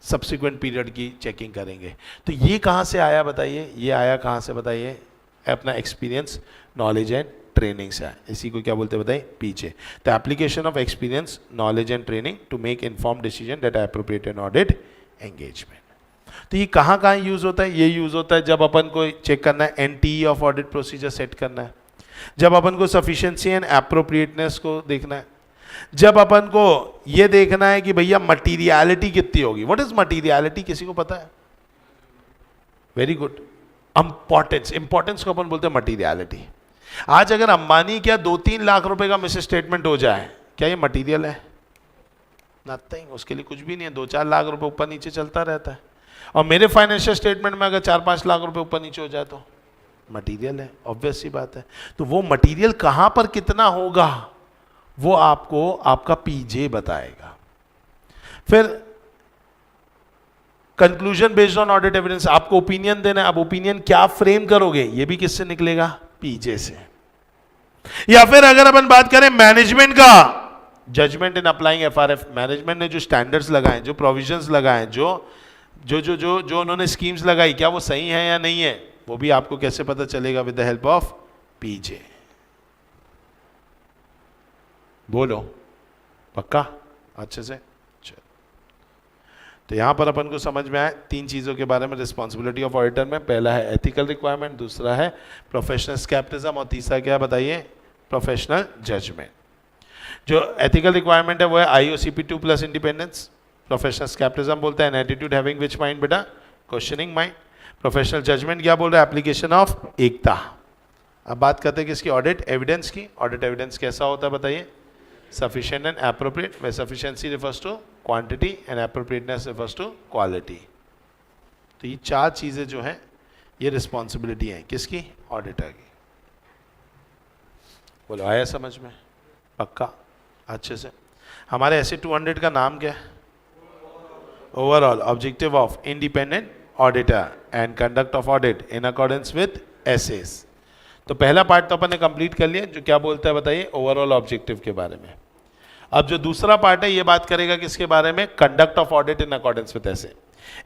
सब्सिक्वेंट पीरियड की चेकिंग करेंगे। तो ये कहाँ से आया बताइए, ये आया कहाँ से बताइए, अपना एक्सपीरियंस, नॉलेज एंड ट्रेनिंग से आया। इसी को क्या बोलते हैं बताइए, पीछे। The application of experience, knowledge and training to make informed decision that appropriate in audit engagement. तो ये कहाँ कहाँ यूज होता है, ये यूज होता है जब अपन को चेक करना है एनटीई ऑफ ऑडिट प्रोसीजर सेट करना है, जब अपन को सफिशिएंसी एंड एप्रोप्रिएटनेस को देखना है, जब अपन को ये देखना है कि भैया मटीरियलिटी कितनी होगी। व्हाट इज मटीरियलिटी, किसी को पता है? Very good. इंपॉर्टेंस को अपन बोलते हैं मटीरियलिटी। आज अगर अंबानी क्या 2-3 लाख रुपए का मिस स्टेटमेंट हो जाए, क्या ये मटीरियल है? नथिंग, उसके लिए कुछ भी नहीं है। 2-4 लाख रुपए ऊपर नीचे चलता रहता है। और मेरे फाइनेंशियल स्टेटमेंट में अगर 4-5 लाख रुपए ऊपर नीचे हो जाए तो मटीरियल है, ऑब्वियस सी बात है। तो वो मटीरियल कहां पर कितना होगा वो आपको आपका पीजे बताएगा। फिर conclusion based on audit evidence, आपको ओपिनियन देना है। अब ओपिनियन क्या फ्रेम करोगे, ये भी किससे निकलेगा, पीजे से। या फिर अगर अपन बात करें मैनेजमेंट का, judgement in applying FRF, management ने जो स्टैंडर्ड्स लगाए, जो प्रोविजंस लगाए, जो उन्होंने स्कीम्स लगाई, क्या वो सही है या नहीं है, वो भी आपको कैसे पता चलेगा, विद द हेल्प ऑफ पीजे। बोलो पक्का अच्छे से। चलो, तो यहां पर अपन को समझ में आए 3 चीजों के बारे में रिस्पॉन्सिबिलिटी ऑफ ऑडिटर में। पहला है एथिकल रिक्वायरमेंट, दूसरा है प्रोफेशनल स्केप्टिज्म और तीसरा क्या बताइए, प्रोफेशनल जजमेंट। जो एथिकल रिक्वायरमेंट है वो है IOCP 2 plus independence. Professional scepticism बोलता है एन एटीट्यूड हैविंग विच माइंड बेटा, क्वेश्चनिंग माइंड। प्रोफेशनल जजमेंट क्या बोल रहा है, एप्लीकेशन ऑफ एकता। अब बात करते हैं किसकी, ऑडिट एविडेंस की। ऑडिट एविडेंस कैसा होता है बताइए, sufficient and appropriate, where sufficiency refers to quantity and appropriateness refers to quality। तो ये 4 चीजें जो हैं ये रिस्पॉन्सिबिलिटी है किसकी, ऑडिटर की। बोलो आया समझ में, पक्का अच्छे से। हमारे ऐसे 200 का नाम क्या है, overall objective of independent auditor and conduct of audit in accordance with SAs. तो पहला पार्ट तो अपन ने कंप्लीट कर लिया, जो क्या बोलता है बताइए, ओवरऑल ऑब्जेक्टिव के बारे में। अब जो दूसरा पार्ट है ये बात करेगा किसके बारे में, conduct of audit in accordance with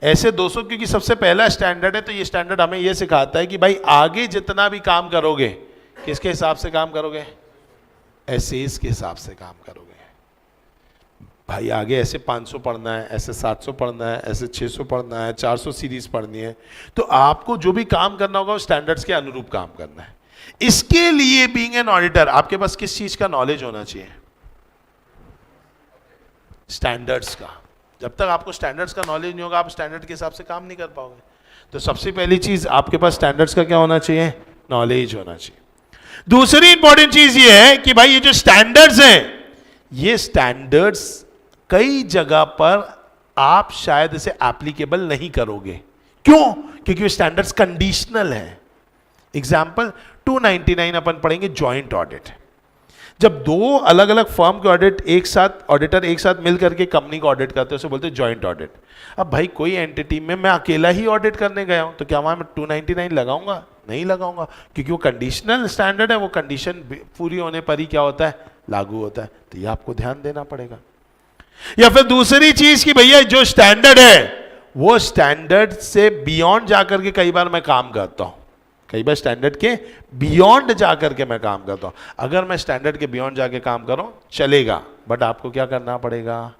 ऐसे 200, क्योंकि सबसे पहला स्टैंडर्ड है। तो ये स्टैंडर्ड हमें ये सिखाता है कि भाई आगे जितना भी काम करोगे किसके हिसाब से काम करोगे, एसेस के हिसाब से काम करोगे। भाई आगे ऐसे 500 पढ़ना है, ऐसे 700 पढ़ना है, ऐसे 600 पढ़ना है, 400 सीरीज पढ़नी है, तो आपको जो भी काम करना होगा वो स्टैंडर्ड्स के अनुरूप काम करना है। इसके लिए बीइंग एन ऑडिटर आपके पास किस चीज का नॉलेज होना चाहिए, स्टैंडर्ड्स का। जब तक आपको स्टैंडर्ड्स का नॉलेज नहीं होगा आप स्टैंडर्ड के हिसाब से काम नहीं कर पाओगे। तो सबसे पहली चीज आपके पास स्टैंडर्ड्स का क्या होना चाहिए, नॉलेज होना चाहिए। दूसरी इंपॉर्टेंट चीज ये है कि भाई ये जो स्टैंडर्ड्स हैं, ये स्टैंडर्ड्स कई जगह पर आप शायद इसे एप्लीकेबल नहीं करोगे। क्यों, क्योंकि स्टैंडर्ड्स कंडीशनल है। एग्जाम्पल 299 अपन पढ़ेंगे, जॉइंट ऑडिट। जब 2 अलग अलग फर्म के ऑडिट एक साथ, ऑडिटर एक साथ मिल करके कंपनी को ऑडिट करते हैं, उसे बोलते हैं जॉइंट ऑडिट। अब भाई कोई एंटिटी में मैं अकेला ही ऑडिट करने गया हूं, तो क्या वहां मैं 299 लगाऊंगा, नहीं लगाऊंगा, क्योंकि वो कंडीशनल स्टैंडर्ड है। वो कंडीशन पूरी होने पर ही क्या होता है, लागू होता है। तो ये आपको ध्यान देना पड़ेगा। या फिर दूसरी चीज कि भैया जो स्टैंडर्ड है वो स्टैंडर्ड से बियॉन्ड जाकर के कई बार मैं काम करता हूं, कई बार स्टैंडर्ड के बियॉन्ड जाकर के मैं काम करता हूं। अगर मैं स्टैंडर्ड के बियॉन्ड जाके काम करूं चलेगा, बट आपको क्या करना पड़ेगा,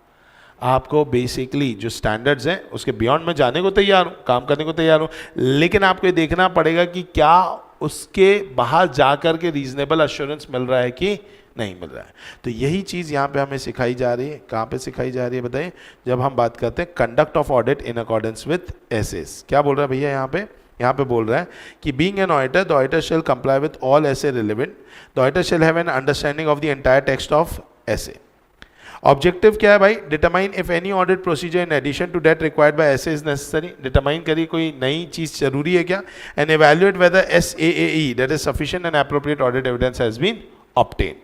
आपको बेसिकली जो स्टैंडर्ड्स हैं उसके बियॉन्ड में जाने को तैयार हूं, काम करने को तैयार हूं, लेकिन आपको ये देखना पड़ेगा कि क्या उसके बाहर जाकर के रीजनेबल एश्योरेंस मिल रहा है कि नहीं मिल रहा है। तो यही चीज यहां पे हमें सिखाई जा रही है। कहां पे सिखाई जा रही है बताइए, जब हम बात करते हैं conduct of audit in accordance with SAs. क्या बोल रहा है भैया यहाँ पे बोल रहा है कि being an auditor the auditor shall comply with all SA relevant, the auditor shall have an understanding of the entire text of SA. Objective क्या है भाई, determine if any audit procedure in addition to that required by SA is necessary. Determine करिए कोई नई चीज जरूरी है क्या, and evaluate whether SAAE that is sufficient and appropriate audit evidence has been obtain.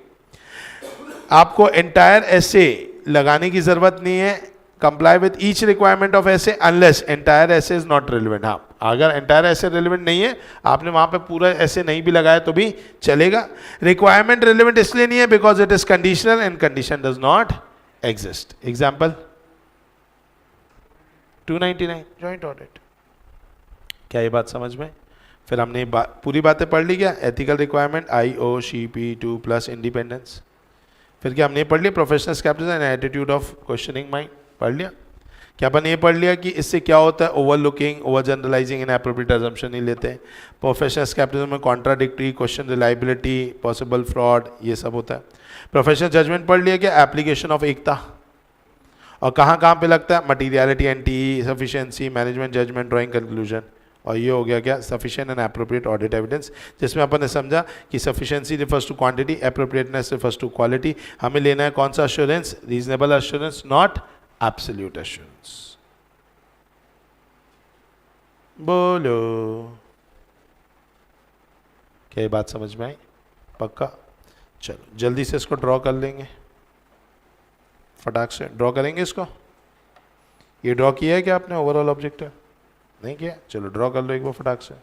आपको एंटायर एसे लगाने की जरूरत नहीं है, comply with each requirement of ऐसे अनलेस एंटायर ऐसे इज नॉट रिलेवेंट. हाँ, अगर एंटायर ऐसे रिलेवेंट नहीं है, आपने वहां पे पूरा ऐसे नहीं भी लगाया तो भी चलेगा. रिक्वायरमेंट रिलेवेंट इसलिए नहीं है because it is conditional and condition does not exist. Example 299 joint audit. क्या ये बात समझ में? फिर हमने पूरी बातें पढ़ ली. क्या ethical requirement IOCP2 plus independence. फिर क्या हमने पढ़ लिया professional scepticism and attitude of questioning mind. पढ़ लिया. क्या अपन ये पढ़ लिया कि इससे क्या होता है? Overlooking, over generalising, inappropriate assumption नहीं लेते हैं. प्रोफेशनल स्केप्टिसिज्म में contradictory, question reliability, possible fraud, ये सब होता है. प्रोफेशनल जजमेंट पढ़ लिया. क्या एप्लीकेशन ऑफ एकता, और कहाँ कहाँ पे लगता है? Materiality, anti sufficiency, management judgement, drawing conclusion. और ये हो गया क्या? Sufficient and appropriate audit evidence, जिसमें अपन ने समझा कि sufficiency refers to quantity, appropriateness refers to quality. हमें लेना है कौन सा assurance? Reasonable assurance, not absolute assurance. बोलो, क्या ये बात समझ में आई? पक्का? चलो जल्दी से इसको ड्रॉ कर लेंगे, फटाक से ड्रॉ करेंगे इसको. ये ड्रॉ किया है क्या आपने ओवरऑल ऑब्जेक्टिव? नहीं किया? चलो ड्रॉ कर लो एक बार फटाक से.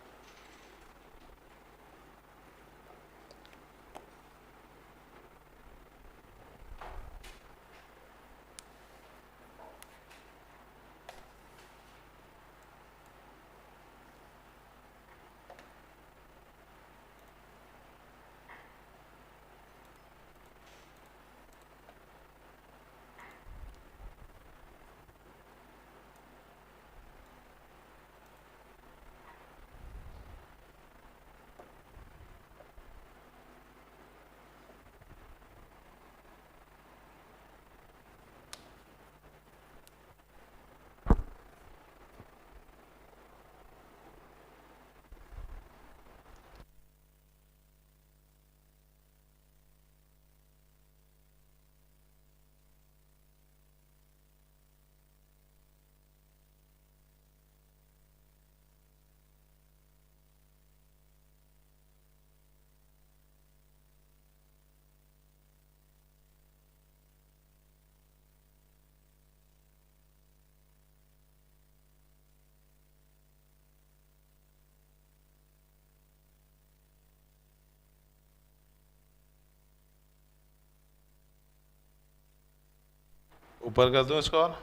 ऊपर कर दो इसको. और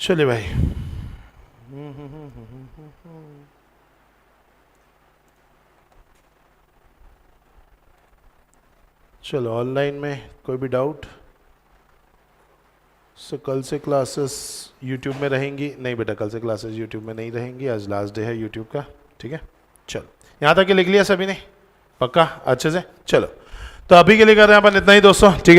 चलिए भाई, चलो ऑनलाइन में कोई भी डाउट? सो कल से क्लासेस यूट्यूब में रहेंगी? नहीं बेटा, कल से क्लासेस यूट्यूब में नहीं रहेंगी, आज लास्ट डे है यूट्यूब का, ठीक है। चलो यहाँ तक के लिख लिया सभी ने? पक्का अच्छे से? चलो तो अभी के लिए कर रहे हैं अपन इतना ही दोस्तों, ठीक है।